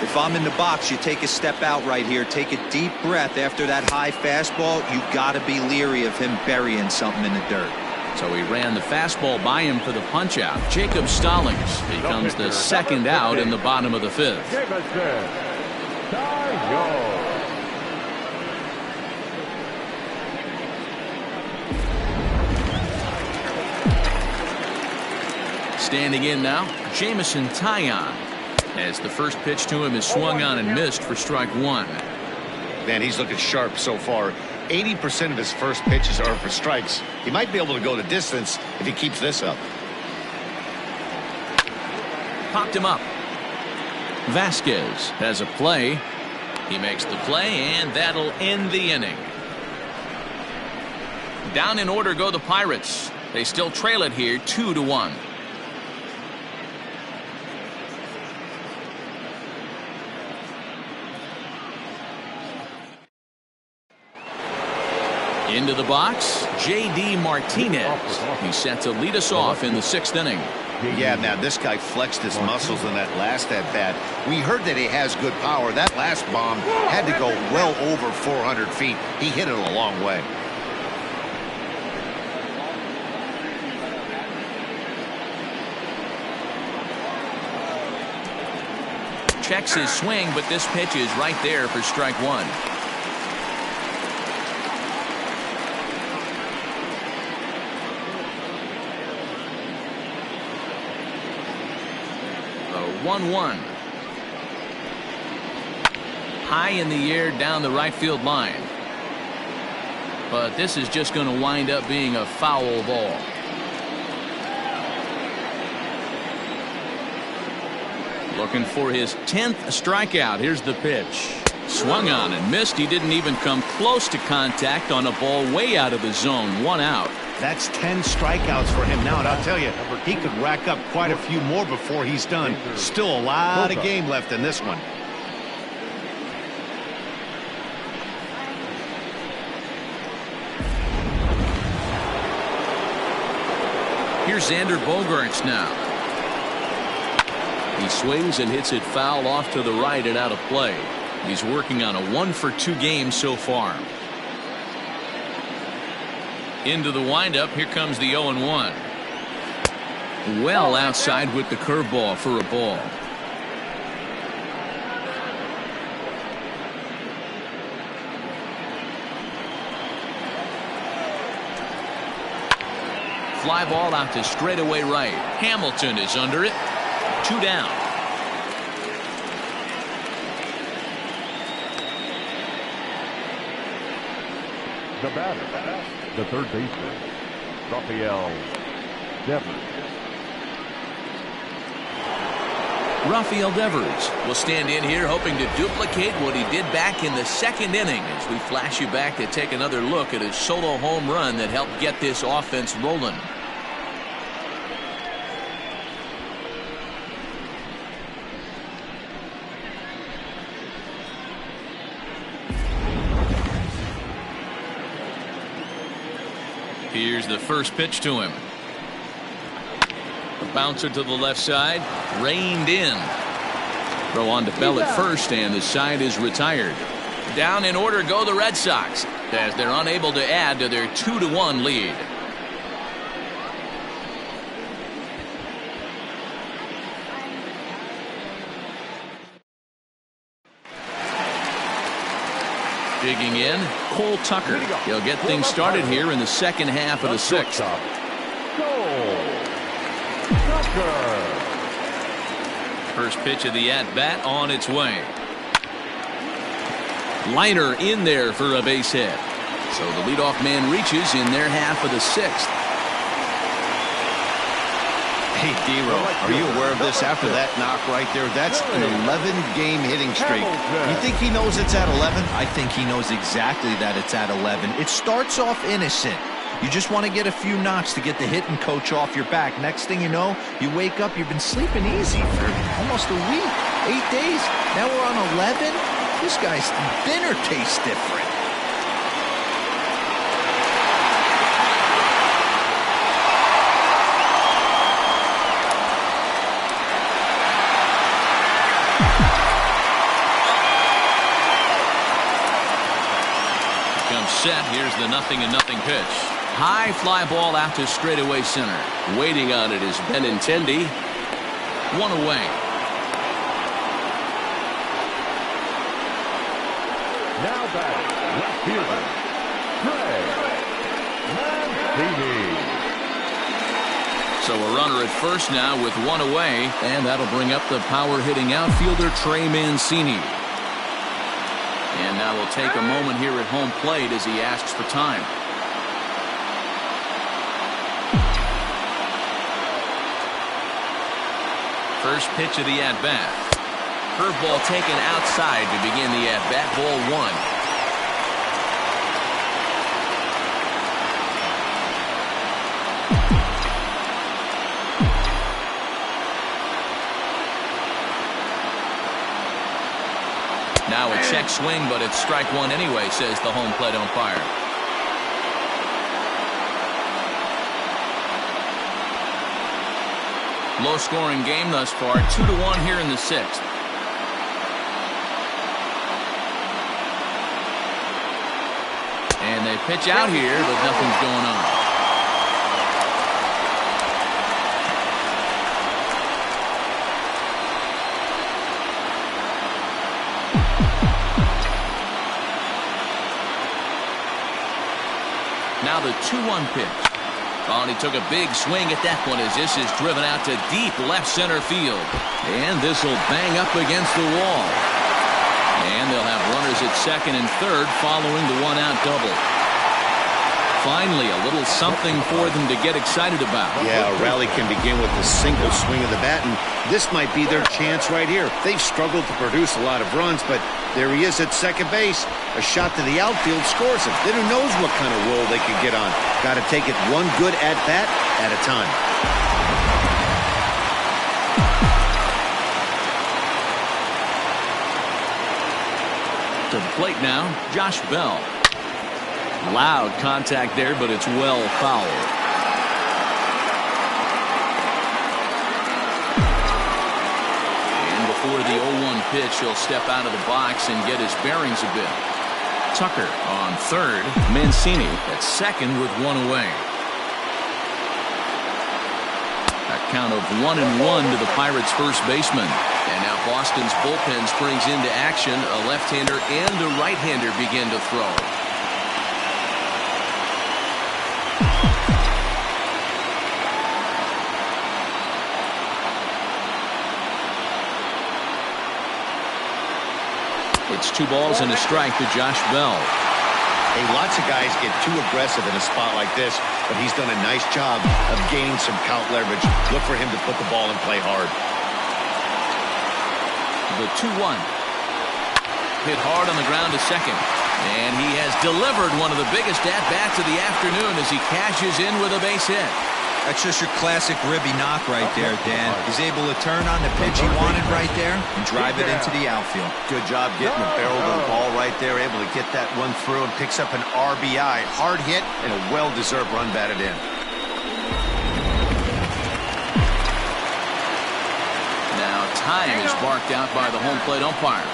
[SPEAKER 4] If I'm in the box, you take a step out right here. Take a deep breath after that high fastball. You got to be leery of him burying something in the dirt.
[SPEAKER 1] So he ran the fastball by him for the punch-out. Jacob Stallings becomes the second out in the bottom of the 5th. Standing in now, Jameson Taillon, as the first pitch to him is swung on and missed for strike 1.
[SPEAKER 2] Man, he's looking sharp so far. 80% of his first pitches are for strikes. He might be able to go the distance if he keeps this up.
[SPEAKER 1] Popped him up. Vasquez has a play. He makes the play, and that'll end the inning. Down in order go the Pirates. They still trail it here 2-1. Into the box, J.D. Martinez. He's set to lead us off in the 6th inning.
[SPEAKER 2] Yeah, man, this guy flexed his muscles in that last at-bat. We heard that he has good power. That last bomb had to go well over 400 feet. He hit it a long way.
[SPEAKER 1] Checks his swing, but this pitch is right there for strike 1. The 1-1. High in the air down the right field line. But this is just going to wind up being a foul ball. Looking for his 10th strikeout. Here's the pitch. Swung on and missed. He didn't even come close to contact on a ball way out of the zone. 1 out.
[SPEAKER 2] That's 10 strikeouts for him now, and I'll tell you, he could rack up quite a few more before he's done. Still a lot of game left in this one.
[SPEAKER 1] Here's Xander Bogaerts now. He swings and hits it foul off to the right and out of play. He's working on a 1-for-2 game so far. Into the windup. Here comes the 0-1. Well outside with the curveball for a ball. Fly ball out to straightaway right. Hamilton is under it. 2 down.
[SPEAKER 3] The batter, the third baseman,
[SPEAKER 1] Rafael Devers will stand in here hoping to duplicate what he did back in the 2nd inning as we flash you back to take another look at his solo home run that helped get this offense rolling. Here's the first pitch to him. A bouncer to the left side, reined in. Throw on to Bell at first, and the side is retired. Down in order go the Red Sox as they're unable to add to their 2-1 lead. Digging in, Cole Tucker. He'll get things started here in the 2nd half of the 6th. First pitch of the at-bat on its way. Liner in there for a base hit. So the leadoff man reaches in their half of the 6th.
[SPEAKER 2] Hey, D-Row, are you aware of this after that knock right there? That's an 11-game hitting streak. You think he knows it's at 11?
[SPEAKER 4] I think he knows exactly that it's at 11. It starts off innocent, You just want to get a few knocks to get the hitting coach off your back. Next thing you know, you wake up, you've been sleeping easy for almost a week, 8 days. Now we're on 11. This guy's dinner tastes different.
[SPEAKER 1] Set. Here's the 0-0 pitch. High fly ball out to straightaway center.
[SPEAKER 6] Waiting on it is Benintendi.
[SPEAKER 1] 1 away.
[SPEAKER 3] Now batting, left fielder, Mancini.
[SPEAKER 1] So a runner at first now with 1 away, and that'll bring up the power hitting outfielder Trey Mancini. And now we'll take a moment here at home plate as he asks for time. First pitch of the at-bat. Curveball taken outside to begin the at-bat. Ball 1. Now a check swing, but it's strike 1 anyway, says the home plate umpire. Low-scoring game thus far, 2-1 here in the 6th. And they pitch out here, but nothing's going on. Now the 2-1 pitch. Oh, and he took a big swing at that one as this is driven out to deep left center field. And this will bang up against the wall. And they'll have runners at second and third following the 1-out double. Finally, a little something for them to get excited about.
[SPEAKER 2] Yeah, a rally can begin with a single swing of the bat, and this might be their chance right here. They've struggled to produce a lot of runs, but there he is at second base. A shot to the outfield scores him. Then who knows what kind of roll they could get on. Got to take it one good at-bat at a time.
[SPEAKER 1] To the plate now, Josh Bell. Loud contact there, but it's well fouled. And before the 0-1 pitch, he'll step out of the box and get his bearings a bit. Tucker on third. Mancini at second with 1 away. A count of 1-1 to the Pirates' first baseman. And now Boston's bullpen springs into action. A left-hander and a right-hander begin to throw. It's 2 balls and a strike to Josh Bell.
[SPEAKER 2] Hey, lots of guys get too aggressive in a spot like this, but he's done a nice job of gaining some count leverage. Look for him to put the ball and play hard.
[SPEAKER 1] The 2-1. Hit hard on the ground to second. And he has delivered one of the biggest at-bats of the afternoon as he cashes in with a base hit.
[SPEAKER 4] That's just your classic ribby knock right there, Dan. He's able to turn on the pitch he wanted right there and drive it into the outfield.
[SPEAKER 2] Good job getting the barrel to the ball right there, able to get that one through and picks up an RBI. Hard hit and a well-deserved run batted in.
[SPEAKER 1] Now time is marked out by the home plate umpire.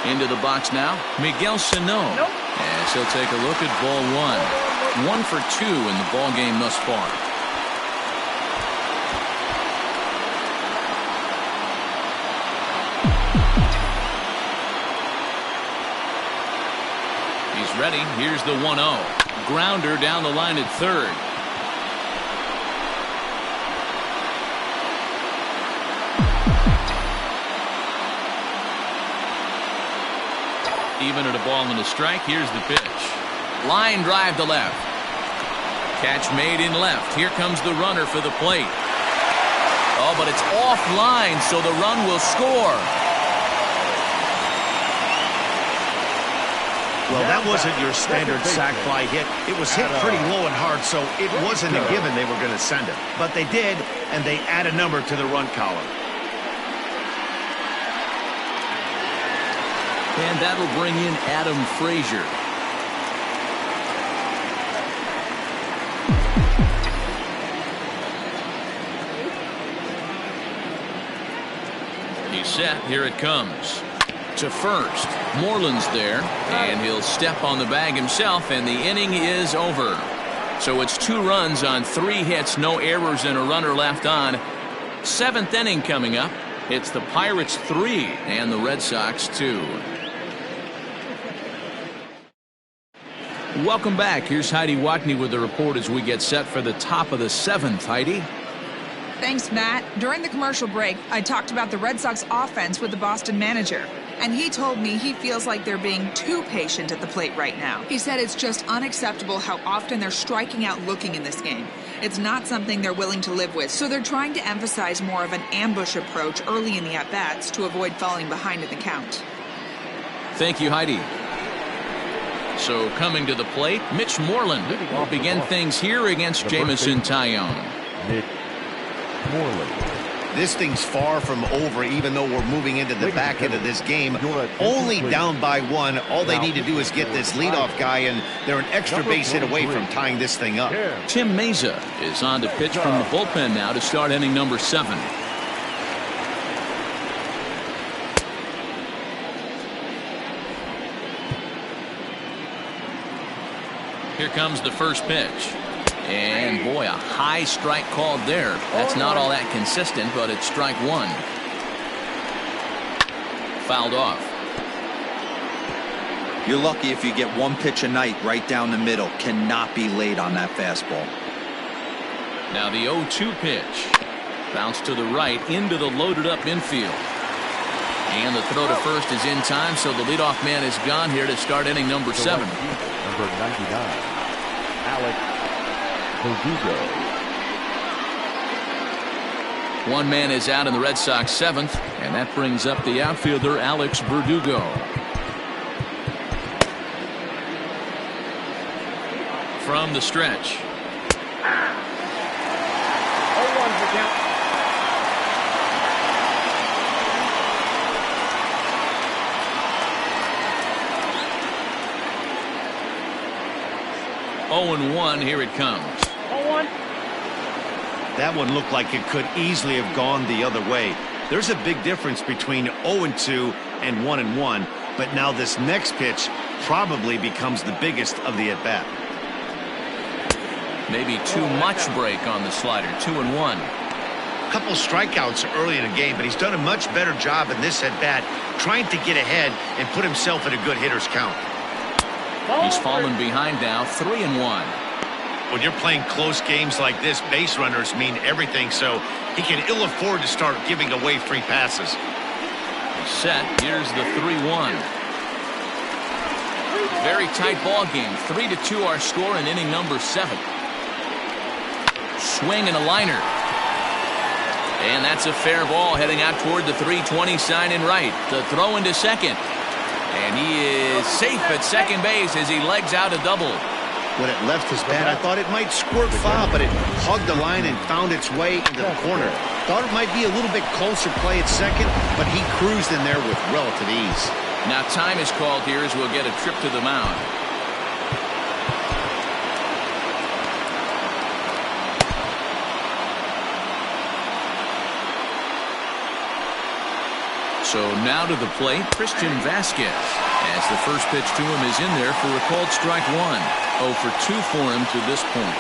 [SPEAKER 1] Into the box now, Miguel Sano. As he'll take a look at ball 1. 1 for 2 in the ball game thus far. He's ready. Here's the 1-0. Grounder down the line at third. Even at a ball and a strike. Here's the pitch. Line drive to left. Catch made in left. Here comes the runner for the plate. Oh, but it's offline, so the run will score.
[SPEAKER 2] Well, that wasn't your standard sac fly hit. It was hit pretty low and hard, so it wasn't a given they were going to send it. But they did, and they add a number to the run column.
[SPEAKER 1] And that'll bring in Adam Frazier. He's set. Here it comes. To first. Moreland's there, and he'll step on the bag himself, and the inning is over. So it's 2 runs on 3 hits, no errors, and a runner left on. 7th inning coming up. It's the Pirates 3 and the Red Sox 2. Welcome back. Here's Heidi Watney with the report as we get set for the top of the 7th. Heidi?
[SPEAKER 5] Thanks, Matt. During the commercial break, I talked about the Red Sox offense with the Boston manager. And he told me he feels like they're being too patient at the plate right now. He said it's just unacceptable how often they're striking out looking in this game. It's not something they're willing to live with, so they're trying to emphasize more of an ambush approach early in the at-bats to avoid falling behind in the count.
[SPEAKER 1] Thank you, Heidi. So coming to the plate, Mitch Moreland will begin things here against Jamison Tyone.
[SPEAKER 3] Mitch Moreland.
[SPEAKER 2] This thing's far from over, even though we're moving into the back end of this game. Only down by 1. All they need to do is get this leadoff guy, and they're an extra base hit away from tying this thing up.
[SPEAKER 1] Tim Meza is on to pitch from the bullpen now to start inning number 7. Here comes the first pitch. And boy, a high strike called there. That's not all that consistent, but it's strike 1. Fouled off.
[SPEAKER 4] You're lucky if you get 1 pitch a night right down the middle. Cannot be late on that fastball.
[SPEAKER 1] Now the 0-2 pitch. Bounce to the right into the loaded up infield. And the throw to first is in time, so the leadoff man is gone here to start inning number 7.
[SPEAKER 3] Number 99, Alex Verdugo.
[SPEAKER 1] 1 man is out in the Red Sox 7th, and that brings up the outfielder Alex Verdugo. From the stretch.
[SPEAKER 7] 0-1 for count.
[SPEAKER 1] Oh and 1, here it comes.
[SPEAKER 7] 0-1.
[SPEAKER 2] That one looked like it could easily have gone the other way. There's a big difference between 0-2 and 1-1, but now this next pitch probably becomes the biggest of the at-bat.
[SPEAKER 1] Maybe too much break on the slider. 2-1.
[SPEAKER 2] Couple strikeouts early in the game, but he's done a much better job in this at-bat trying to get ahead and put himself in a good hitter's count.
[SPEAKER 1] He's fallen behind now. 3-1.
[SPEAKER 2] When you're playing close games like this, base runners mean everything, so he can ill afford to start giving away free passes.
[SPEAKER 1] Set. Here's the 3-1. Very tight ball game. 3-2 our score in inning number 7. Swing and a liner. And that's a fair ball heading out toward the 320 sign in right. The throw into second. And he is safe at second base as he legs out a double.
[SPEAKER 2] When it left his bat, I thought it might squirt foul, but it hugged the line and found its way into the corner. Thought it might be a little bit closer play at second, but he cruised in there with relative ease.
[SPEAKER 1] Now time is called here as we'll get a trip to the mound. So now to the plate, Christian Vasquez, as the first pitch to him is in there for a called strike 1. 0 for 2 for him to this point.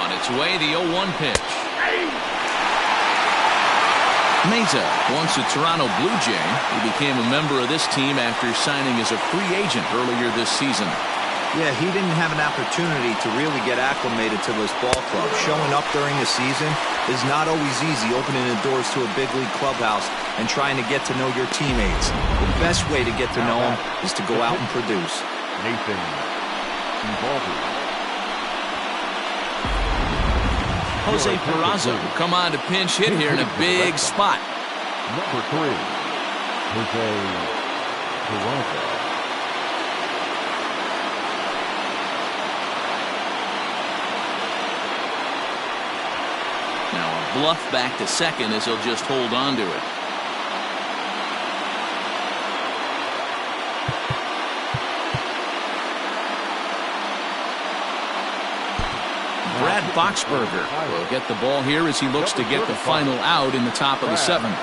[SPEAKER 1] On its way, the 0-1 pitch. Meza, once a Toronto Blue Jay, he became a member of this team after signing as a free agent earlier this season.
[SPEAKER 4] Yeah, he didn't have an opportunity to really get acclimated to this ball club. Showing up during the season is not always easy, opening the doors to a big league clubhouse and trying to get to know your teammates. The best way to get to know them is to go out and produce.
[SPEAKER 3] Nathan Eovaldi.
[SPEAKER 1] Jose Peraza will come on to pinch hit here in a big spot.
[SPEAKER 3] Number 3, Jose Peraza.
[SPEAKER 1] Now a bluff back to second as he'll just hold on to it. Brad Boxberger will get the ball here as he looks to get the final out in the top of the 7th.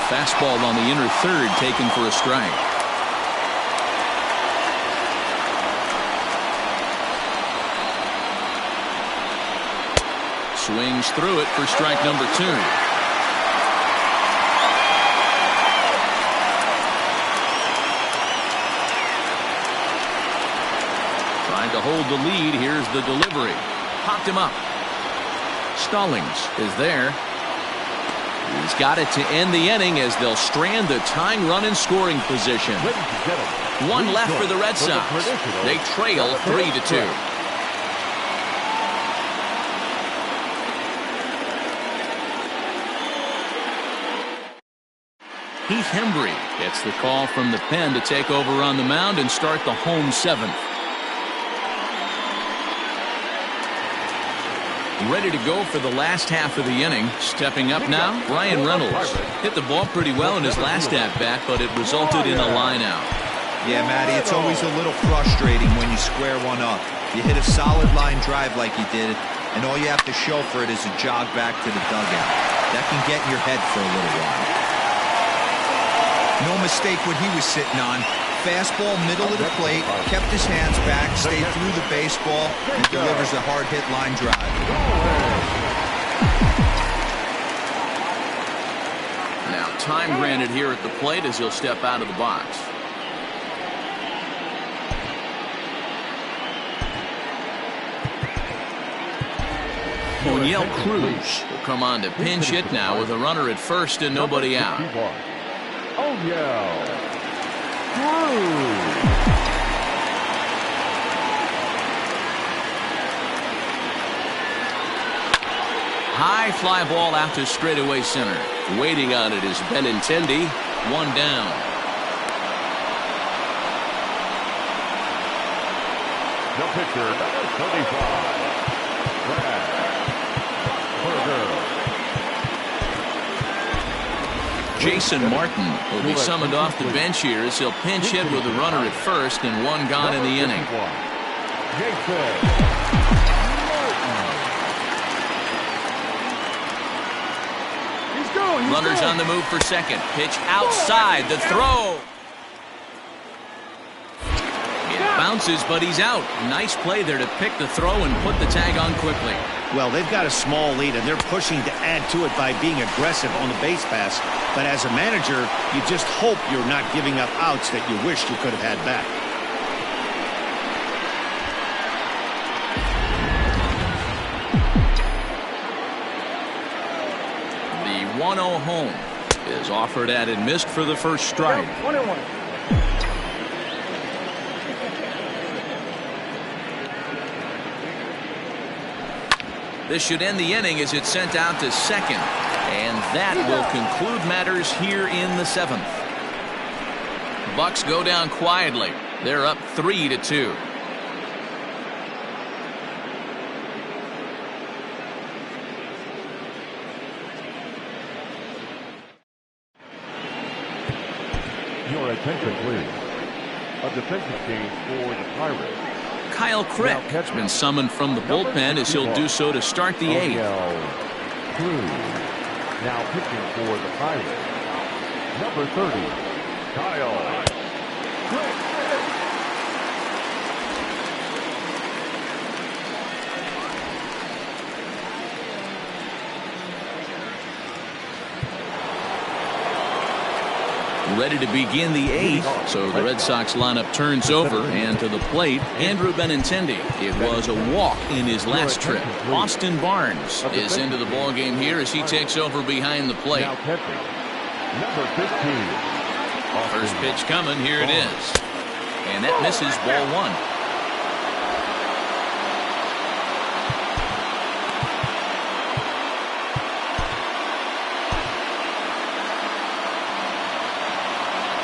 [SPEAKER 1] Fastball on the inner third taken for a strike. Swings through it for strike number 2. Trying to hold the lead. Here's the delivery. Popped him up. Stallings is there. He's got it to end the inning as they'll strand the tying run in scoring position. One left for the Red Sox. They trail 3-2. Heath Hembry gets the call from the pen to take over on the mound and start the home 7th. Ready to go for the last half of the inning. Stepping up now, Brian Reynolds. Hit the ball pretty well in his last at-bat, but it resulted in a line-out.
[SPEAKER 4] Yeah, Matty, it's always a little frustrating when you square one up. You hit a solid line drive like you did, and all you have to show for it is a jog back to the dugout. That can get in your head for a little while. No mistake what he was sitting on. Fastball, middle of the plate, kept his hands back, stayed through the baseball, and delivers a hard-hit line drive.
[SPEAKER 1] Now time granted here at the plate as he'll step out of the box. O'Neill Cruz will come on to pinch hit now with a runner at first and nobody out.
[SPEAKER 3] O'Neill.
[SPEAKER 1] High fly ball out to straightaway center. Waiting on it is Benintendi. One down.
[SPEAKER 3] The pitcher, number 35, Verdugo.
[SPEAKER 1] Jason Martin will be summoned off the bench here as he'll pinch hit with a runner at first and one gone in the inning. Runners on the move for second. Pitch outside. The throw. It bounces, but he's out. Nice play there to pick the throw and put the tag on quickly.
[SPEAKER 2] Well, they've got a small lead, and they're pushing to add to it by being aggressive on the base pass. But as a manager, you just hope you're not giving up outs that you wish you could have had back.
[SPEAKER 1] The 1-0 home is offered at and missed for the first strike.
[SPEAKER 7] 1-1.
[SPEAKER 1] This should end the inning as it's sent out to second. And that will conclude matters here in the 7th. Bucks go down quietly. They're up 3-2.
[SPEAKER 3] Your attention, please. A defensive change for the Pirates.
[SPEAKER 1] Kyle Crick has been summoned from the bullpen as he'll do so to start the 8th.
[SPEAKER 3] Now pitching for the Pirates, number 30, Kyle Crick.
[SPEAKER 1] ready to begin the 8th, so the Red Sox lineup turns over, and to the plate, Andrew Benintendi. It was a walk in his last trip. Austin Barnes is into the ballgame here as he takes over behind the plate.
[SPEAKER 3] Number 15.
[SPEAKER 1] First pitch coming, here it is. And that misses, ball 1.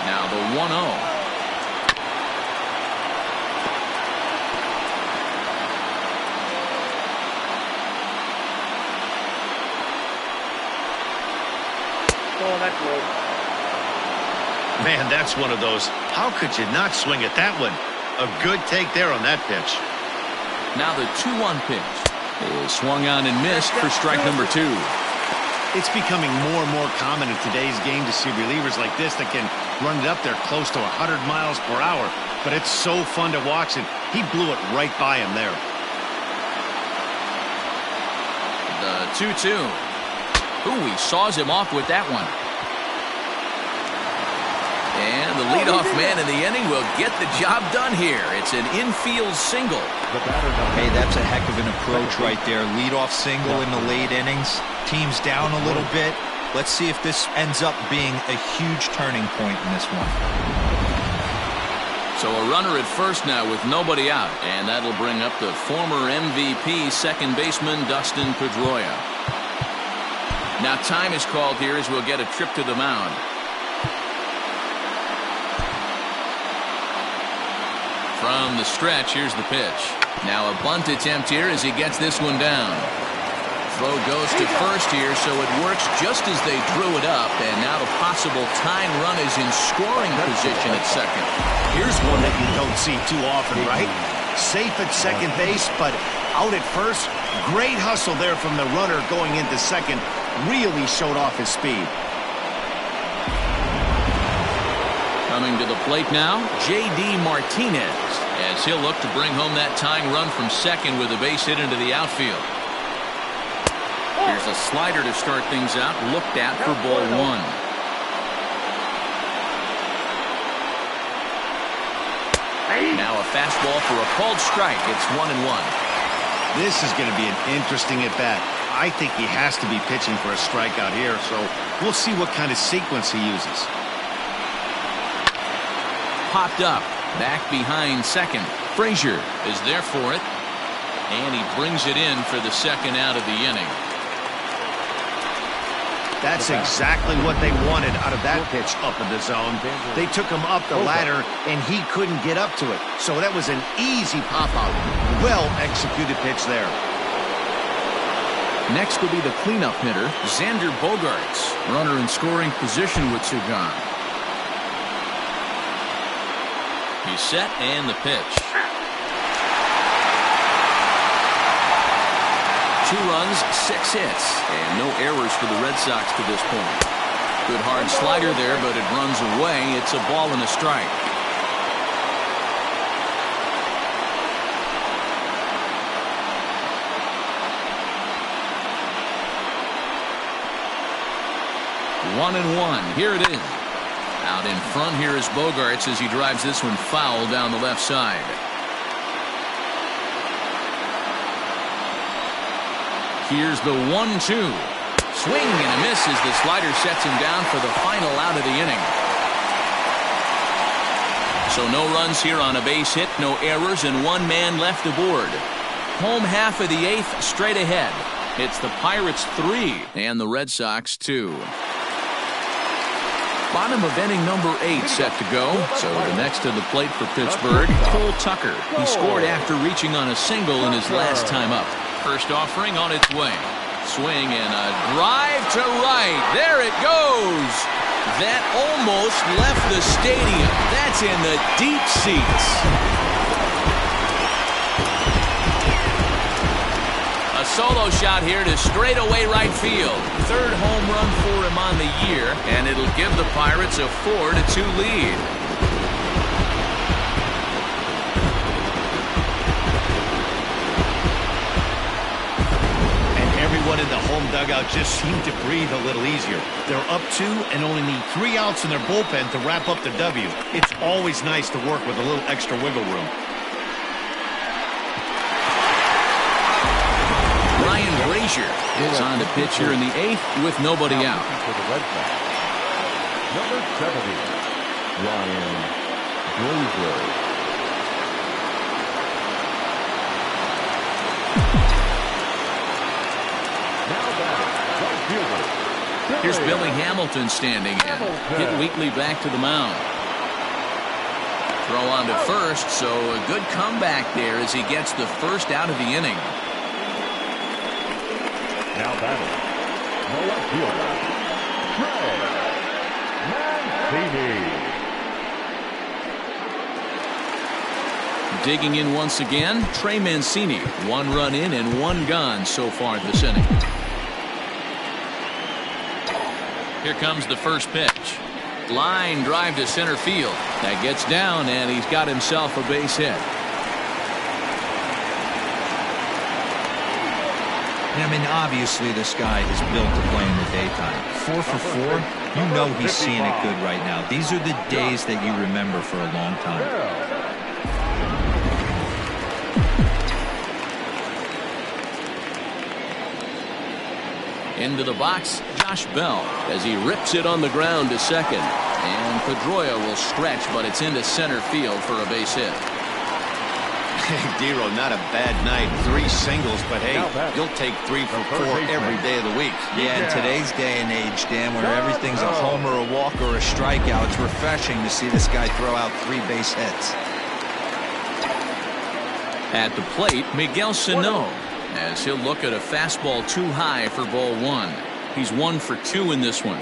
[SPEAKER 1] Now the 1-0.
[SPEAKER 7] Oh, that's low.
[SPEAKER 2] Man, that's one of those. How could you not swing at that one? A good take there on that pitch.
[SPEAKER 1] Now the 2-1 pitch is swung on and missed for strike number 2.
[SPEAKER 2] It's becoming more and more common in today's game to see relievers like this that can run it up there close to 100 miles per hour. But it's so fun to watch it. He blew it right by him there.
[SPEAKER 1] The 2-2. Ooh, he saws him off with that one. And the leadoff man in the inning will get the job done here. It's an infield single.
[SPEAKER 4] Hey, that's a heck of an approach right there. Leadoff single in the late innings. Team's down a little bit. Let's see if this ends up being a huge turning point in this one.
[SPEAKER 1] So a runner at first now with nobody out. And that'll bring up the former MVP second baseman Dustin Pedroia. Now time is called here as we'll get a trip to the mound. From the stretch, here's the pitch. Now a bunt attempt here as he gets this one down. Throw goes to first here, so it works just as they drew it up. And now the possible tying run is in scoring position at second.
[SPEAKER 2] Here's one that you don't see too often, right? Safe at second base, but out at first. Great hustle there from the runner going into second. Really showed off his speed.
[SPEAKER 1] Coming to the plate now, J.D. Martinez, as he'll look to bring home that tying run from second with a base hit into the outfield. Here's a slider to start things out, looked at for ball 1. Now a fastball for a called strike. It's 1-1.
[SPEAKER 2] This is going to be an interesting at-bat. I think he has to be pitching for a strikeout here, so we'll see what kind of sequence he uses.
[SPEAKER 1] Popped up, back behind second. Frazier is there for it, and he brings it in for the second out of the inning.
[SPEAKER 2] That's exactly what they wanted out of that pitch up in the zone. They took him up the ladder, and he couldn't get up to it. So that was an easy pop-out. Well-executed pitch there.
[SPEAKER 1] Next will be the cleanup hitter, Xander Bogaerts. Runner in scoring position with two gone. He's set, and the pitch. 2 runs, 6 hits, and no errors for the Red Sox to this point. Good hard slider there, but it runs away. It's a ball and a strike. One and one. Here it is. Out in front here is Bogaerts as he drives this one foul down the left side. Here's the 1-2. Swing and a miss as the slider sets him down for the final out of the inning. So no runs here on a base hit, no errors, and 1 man left aboard. Home half of the 8th straight ahead. It's the Pirates 3 and the Red Sox 2. Bottom of inning number 8 set to go. So the next to the plate for Pittsburgh, Cole Tucker. He scored after reaching on a single in his last time up. First offering on its way. Swing and a drive to right. There it goes. That almost left the stadium. That's in the deep seats. A solo shot here to straightaway right field. 3rd home run for him on the year, and it'll give the Pirates a 4-2 lead.
[SPEAKER 2] Everyone in the home dugout just seemed to breathe a little easier. They're up 2 and only need 3 outs in their bullpen to wrap up the W. It's always nice to work with a little extra wiggle room.
[SPEAKER 1] Ryan Brazier is on to pitch here in the 8th with nobody out.
[SPEAKER 3] For the Red Sox, number 70, Ryan Brazier.
[SPEAKER 1] Here's Billy Hamilton standing in. Hit weakly back to the mound. Throw on to first, so a good comeback there as he gets the first out of the inning.
[SPEAKER 3] Now batting, the left fielder, Trey Mancini.
[SPEAKER 1] Digging in once again, Trey Mancini. 1 run in and 1 gone so far this inning. Here comes the first pitch. Line drive to center field. That gets down, and he's got himself a base hit.
[SPEAKER 4] I mean, obviously this guy is built to play in the daytime. 4 for 4, you know he's seeing it good right now. These are the days that you remember for a long time.
[SPEAKER 1] Into the box, Josh Bell, as he rips it on the ground to second. And Pedroia will stretch, but it's into center field for a base hit.
[SPEAKER 2] Hey, Dero, not a bad night. 3 singles, but hey, you'll take 3 for 4 every day of the week.
[SPEAKER 4] Yeah, in today's day and age, Dan, where everything's a homer, a walk, or a strikeout, it's refreshing to see this guy throw out 3 base hits.
[SPEAKER 1] At the plate, Miguel Sano, as he'll look at a fastball too high for ball 1. He's 1 for 2 in this one.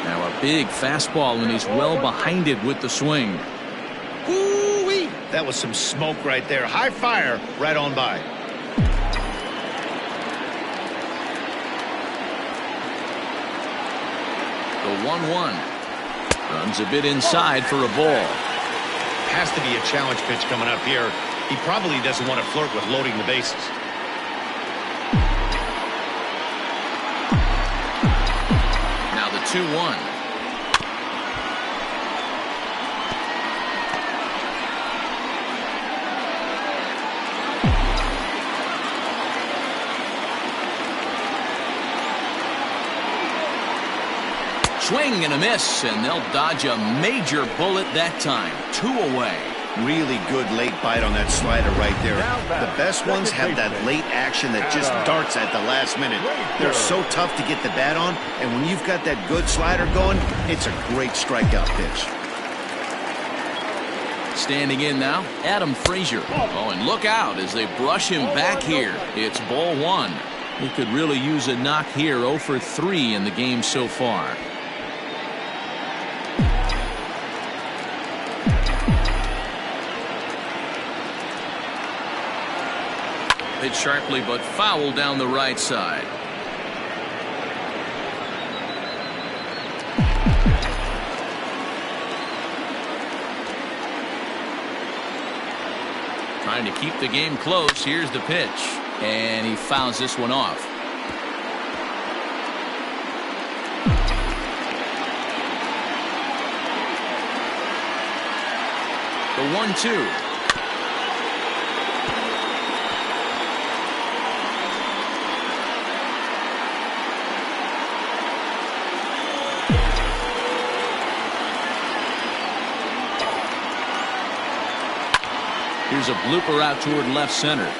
[SPEAKER 1] Now a big fastball, and he's well behind it with the swing.
[SPEAKER 2] Woo-wee! That was some smoke right there. High fire right on by.
[SPEAKER 1] The 1-1. Runs a bit inside for a ball.
[SPEAKER 2] Has to be a challenge pitch coming up here. He probably doesn't want to flirt with loading the bases.
[SPEAKER 1] Now the 2-1. Swing and a miss, and they'll dodge a major bullet that time. 2 away.
[SPEAKER 2] Really good late bite on that slider right there. The best ones have that late action that just darts at the last minute. They're so tough to get the bat on, and when you've got that good slider going, it's a great strikeout pitch.
[SPEAKER 1] Standing in now, Adam Frazier. Oh, and look out as they brush him back here. It's ball 1. He could really use a knock here. 0 for 3 in the game so far. Hit sharply but foul down the right side. Trying to keep the game close. Here's the pitch, and he fouls this one off. The 1-2. Here's a blooper out toward left center.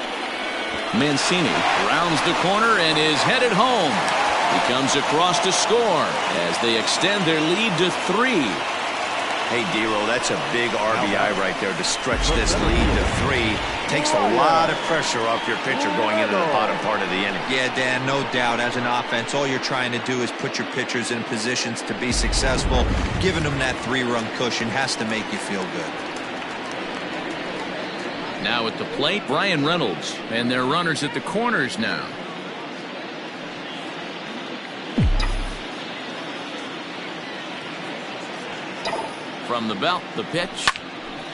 [SPEAKER 1] Mancini rounds the corner and is headed home. He comes across to score as they extend their lead to 3.
[SPEAKER 2] Hey, Dero, that's a big RBI right there to stretch this lead to 3. Takes a lot of pressure off your pitcher going into the bottom part of the inning.
[SPEAKER 4] Yeah, Dan, no doubt. As an offense, all you're trying to do is put your pitchers in positions to be successful. Giving them that 3-run cushion has to make you feel good.
[SPEAKER 1] Now at the plate, Brian Reynolds, and their runners at the corners now. From the belt, the pitch.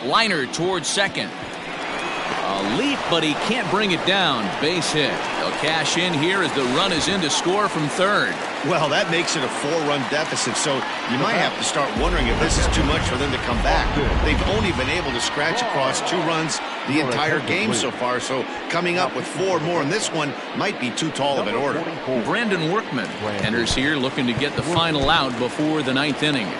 [SPEAKER 1] Liner towards second. A leap, but he can't bring it down. Base hit. They'll cash in here as the run is in to score from third.
[SPEAKER 2] Well, that makes it a 4-run deficit, so you might have to start wondering if this is too much for them to come back. They've only been able to scratch across 2 runs the entire game so far, so coming up with 4 more in this one might be too tall of an order.
[SPEAKER 1] Brandon Workman enters here looking to get the final out before the 9th inning.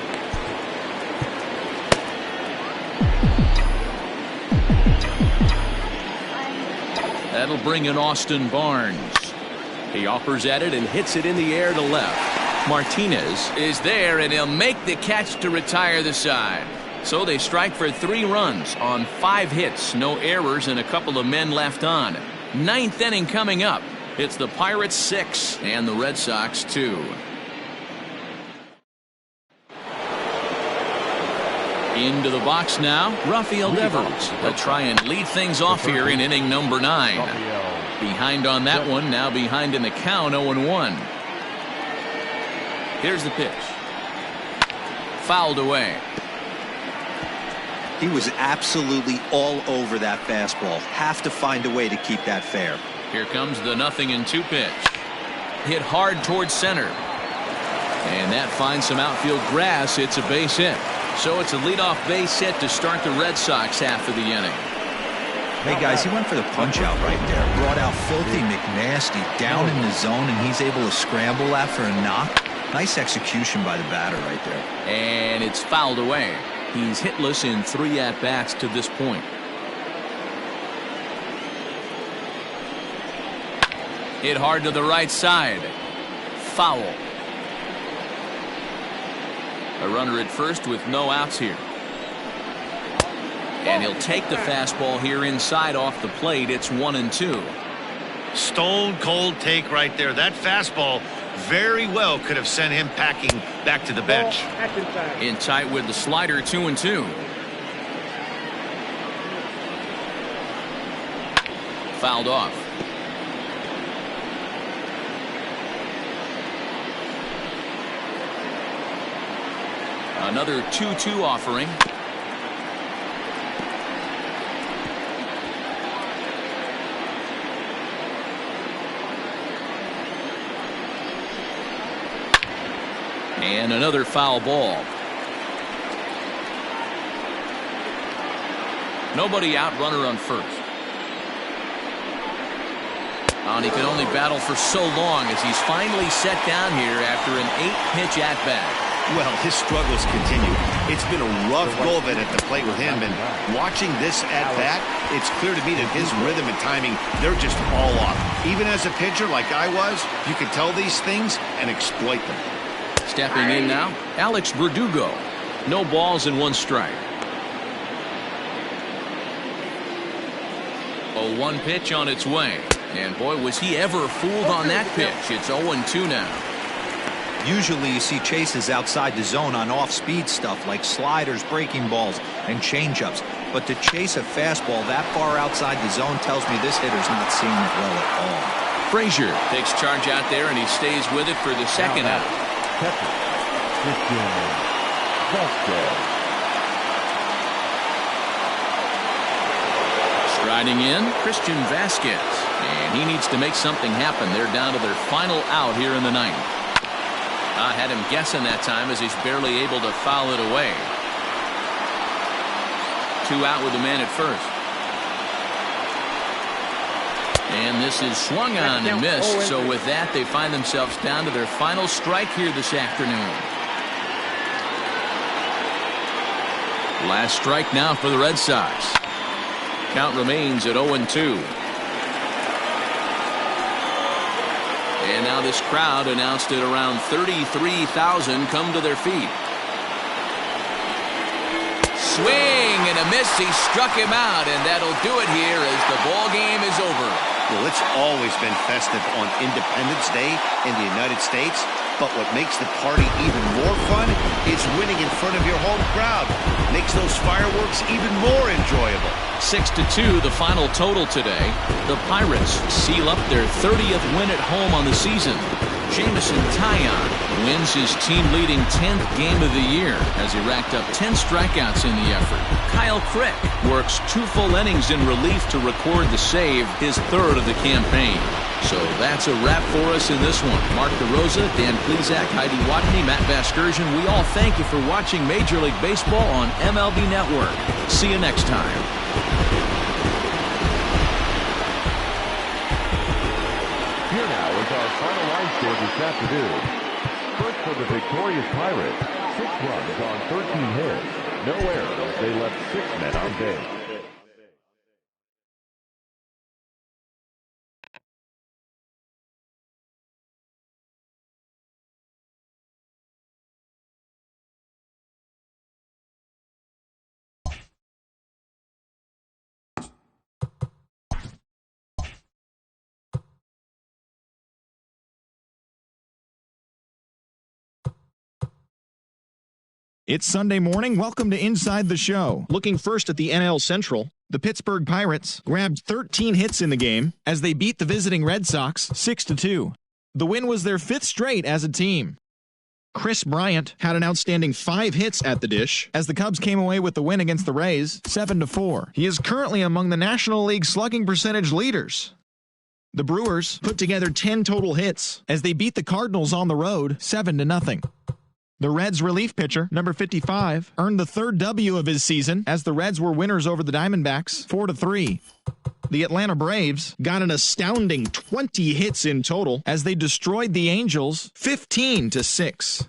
[SPEAKER 1] That'll bring in Austin Barnes. He offers at it and hits it in the air to left. Martinez is there, and he'll make the catch to retire the side. So they strike for 3 runs on 5 hits, no errors, and a couple of men left on. 9th inning coming up. It's the Pirates 6 and the Red Sox 2. Into the box now, Rafael Devers. They'll try and lead things off here in inning number 9. Behind on that one, now behind in the count, 0-1. Here's the pitch. Fouled away.
[SPEAKER 4] He was absolutely all over that fastball. Have to find a way to keep that fair.
[SPEAKER 1] Here comes the 0-2 pitch. Hit hard towards center. And that finds some outfield grass. It's a base hit. So it's a leadoff base hit to start the Red Sox half of the inning.
[SPEAKER 4] Hey guys, he went for the punch out right there. Brought out Filthy McNasty down in the zone, and he's able to scramble that for a knock. Nice execution by the batter right there.
[SPEAKER 1] And it's fouled away. He's hitless in 3 at-bats to this point. Hit hard to the right side. Foul. A runner at first with no outs here. And he'll take the fastball here inside off the plate. It's 1-2.
[SPEAKER 2] Stone cold take right there. That fastball very well could have sent him packing back to the bench.
[SPEAKER 1] In tight with the slider, 2-2. Fouled off. Another 2-2 offering. And another foul ball. Nobody out, runner on first. And he can only battle for so long as he's finally set down here after an 8-pitch at-bat.
[SPEAKER 2] Well, his struggles continue. It's been a rough go of it at the plate with him, and watching this at-bat, it's clear to me that his rhythm and timing, they're just all off. Even as a pitcher like I was, you can tell these things and exploit them.
[SPEAKER 1] Stepping in now, Alex Verdugo. No balls and 1 strike. 0-1 pitch on its way. And boy, was he ever fooled on that pitch. It's 0-2 now.
[SPEAKER 4] Usually you see chases outside the zone on off-speed stuff like sliders, breaking balls, and changeups. But to chase a fastball that far outside the zone tells me this hitter's not seeing it well at all.
[SPEAKER 1] Frazier takes charge out there, and he stays with it for the second out. Striding in, Christian Vasquez. And he needs to make something happen. They're down to their final out here in the 9th. I had him guessing that time as he's barely able to foul it away. 2 out with the man at first. And this is swung on and missed. So with that, they find themselves down to their final strike here this afternoon. Last strike now for the Red Sox. Count remains at 0-2. And now this crowd announced it around 33,000 come to their feet. Swing and a miss. He struck him out, and that'll do it here as the ball game is over.
[SPEAKER 2] Well, it's always been festive on Independence Day in the United States, but what makes the party even more fun is winning in front of your home crowd. Makes those fireworks even more enjoyable.
[SPEAKER 1] 6-2 the final total today. The Pirates seal up their 30th win at home on the season. Jamison Taillon wins his team-leading 10th game of the year as he racked up 10 strikeouts in the effort. Kyle Crick works 2 full innings in relief to record the save, his 3rd of the campaign. So that's a wrap for us in this one. Mark DeRosa, Dan Plesac, Heidi Watney, Matt Vasgersian, we all thank you for watching Major League Baseball on MLB Network. See you next time.
[SPEAKER 3] Here now is our final line score this afternoon. First for the victorious Pirates, 6 runs on 13 hits. No errors. They left 6 men on base.
[SPEAKER 8] It's Sunday morning. Welcome to Inside the Show. Looking first at the NL Central, the Pittsburgh Pirates grabbed 13 hits in the game as they beat the visiting Red Sox 6-2. The win was their 5th straight as a team. Chris Bryant had an outstanding 5 hits at the dish as the Cubs came away with the win against the Rays 7-4. He is currently among the National League slugging percentage leaders. The Brewers put together 10 total hits as they beat the Cardinals on the road 7-0. The Reds' relief pitcher, number 55, earned the 3rd W of his season as the Reds were winners over the Diamondbacks 4-3. The Atlanta Braves got an astounding 20 hits in total as they destroyed the Angels 15-6.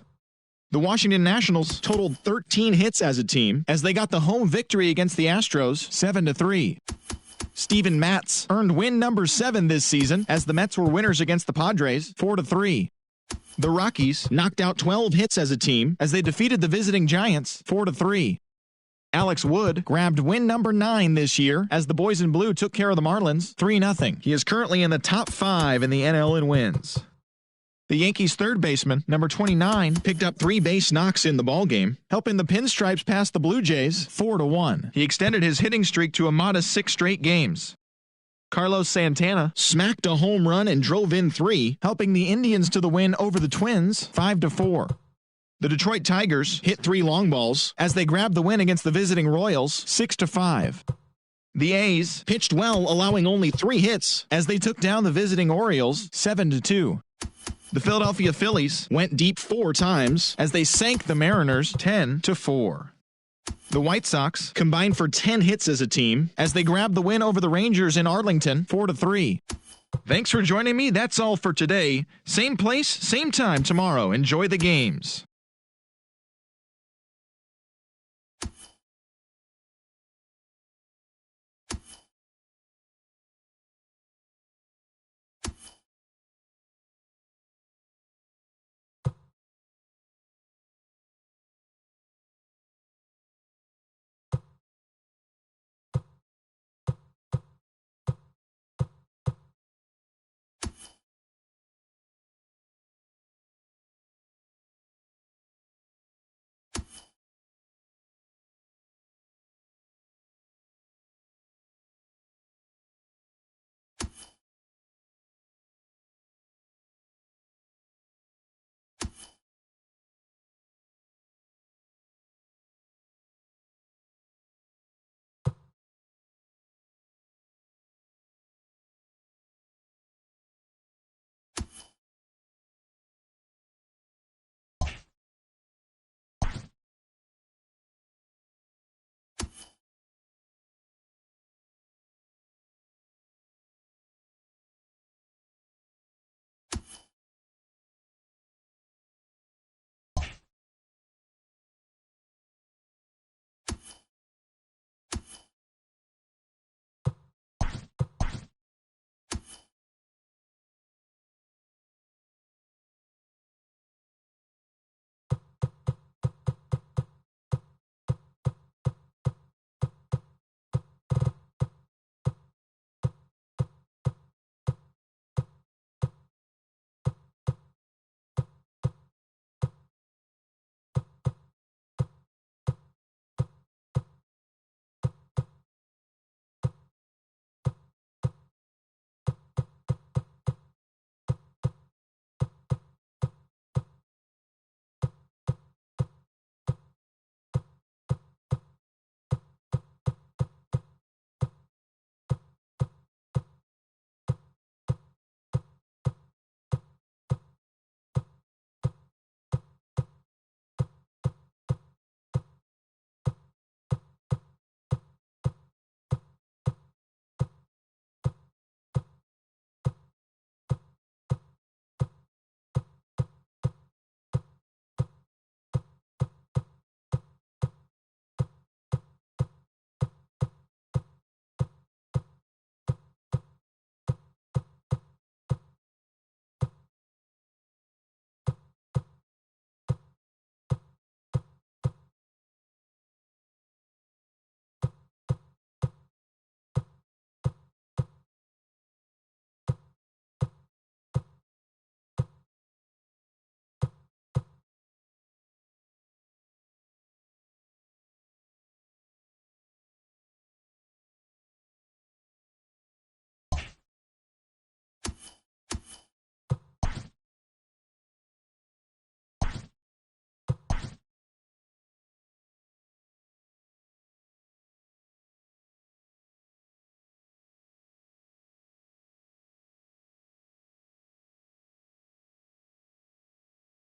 [SPEAKER 8] The Washington Nationals totaled 13 hits as a team as they got the home victory against the Astros 7-3. Steven Matz earned win number 7 this season as the Mets were winners against the Padres 4-3. The Rockies knocked out 12 hits as a team as they defeated the visiting Giants 4-3. Alex Wood grabbed win number 9 this year as the Boys in Blue took care of the Marlins 3-0. He is currently in the top 5 in the NL in wins. The Yankees' 3rd baseman, number 29, picked up 3 base knocks in the ballgame, helping the Pinstripes pass the Blue Jays 4-1. He extended his hitting streak to a modest 6 straight games. Carlos Santana smacked a home run and drove in 3, helping the Indians to the win over the Twins 5-4. The Detroit Tigers hit 3 long balls as they grabbed the win against the visiting Royals 6-5. The A's pitched well, allowing only 3 hits as they took down the visiting Orioles 7-2. The Philadelphia Phillies went deep 4 times as they sank the Mariners 10-4. The White Sox combined for 10 hits as a team as they grabbed the win over the Rangers in Arlington 4-3. Thanks for joining me. That's all for today. Same place, same time tomorrow. Enjoy the games.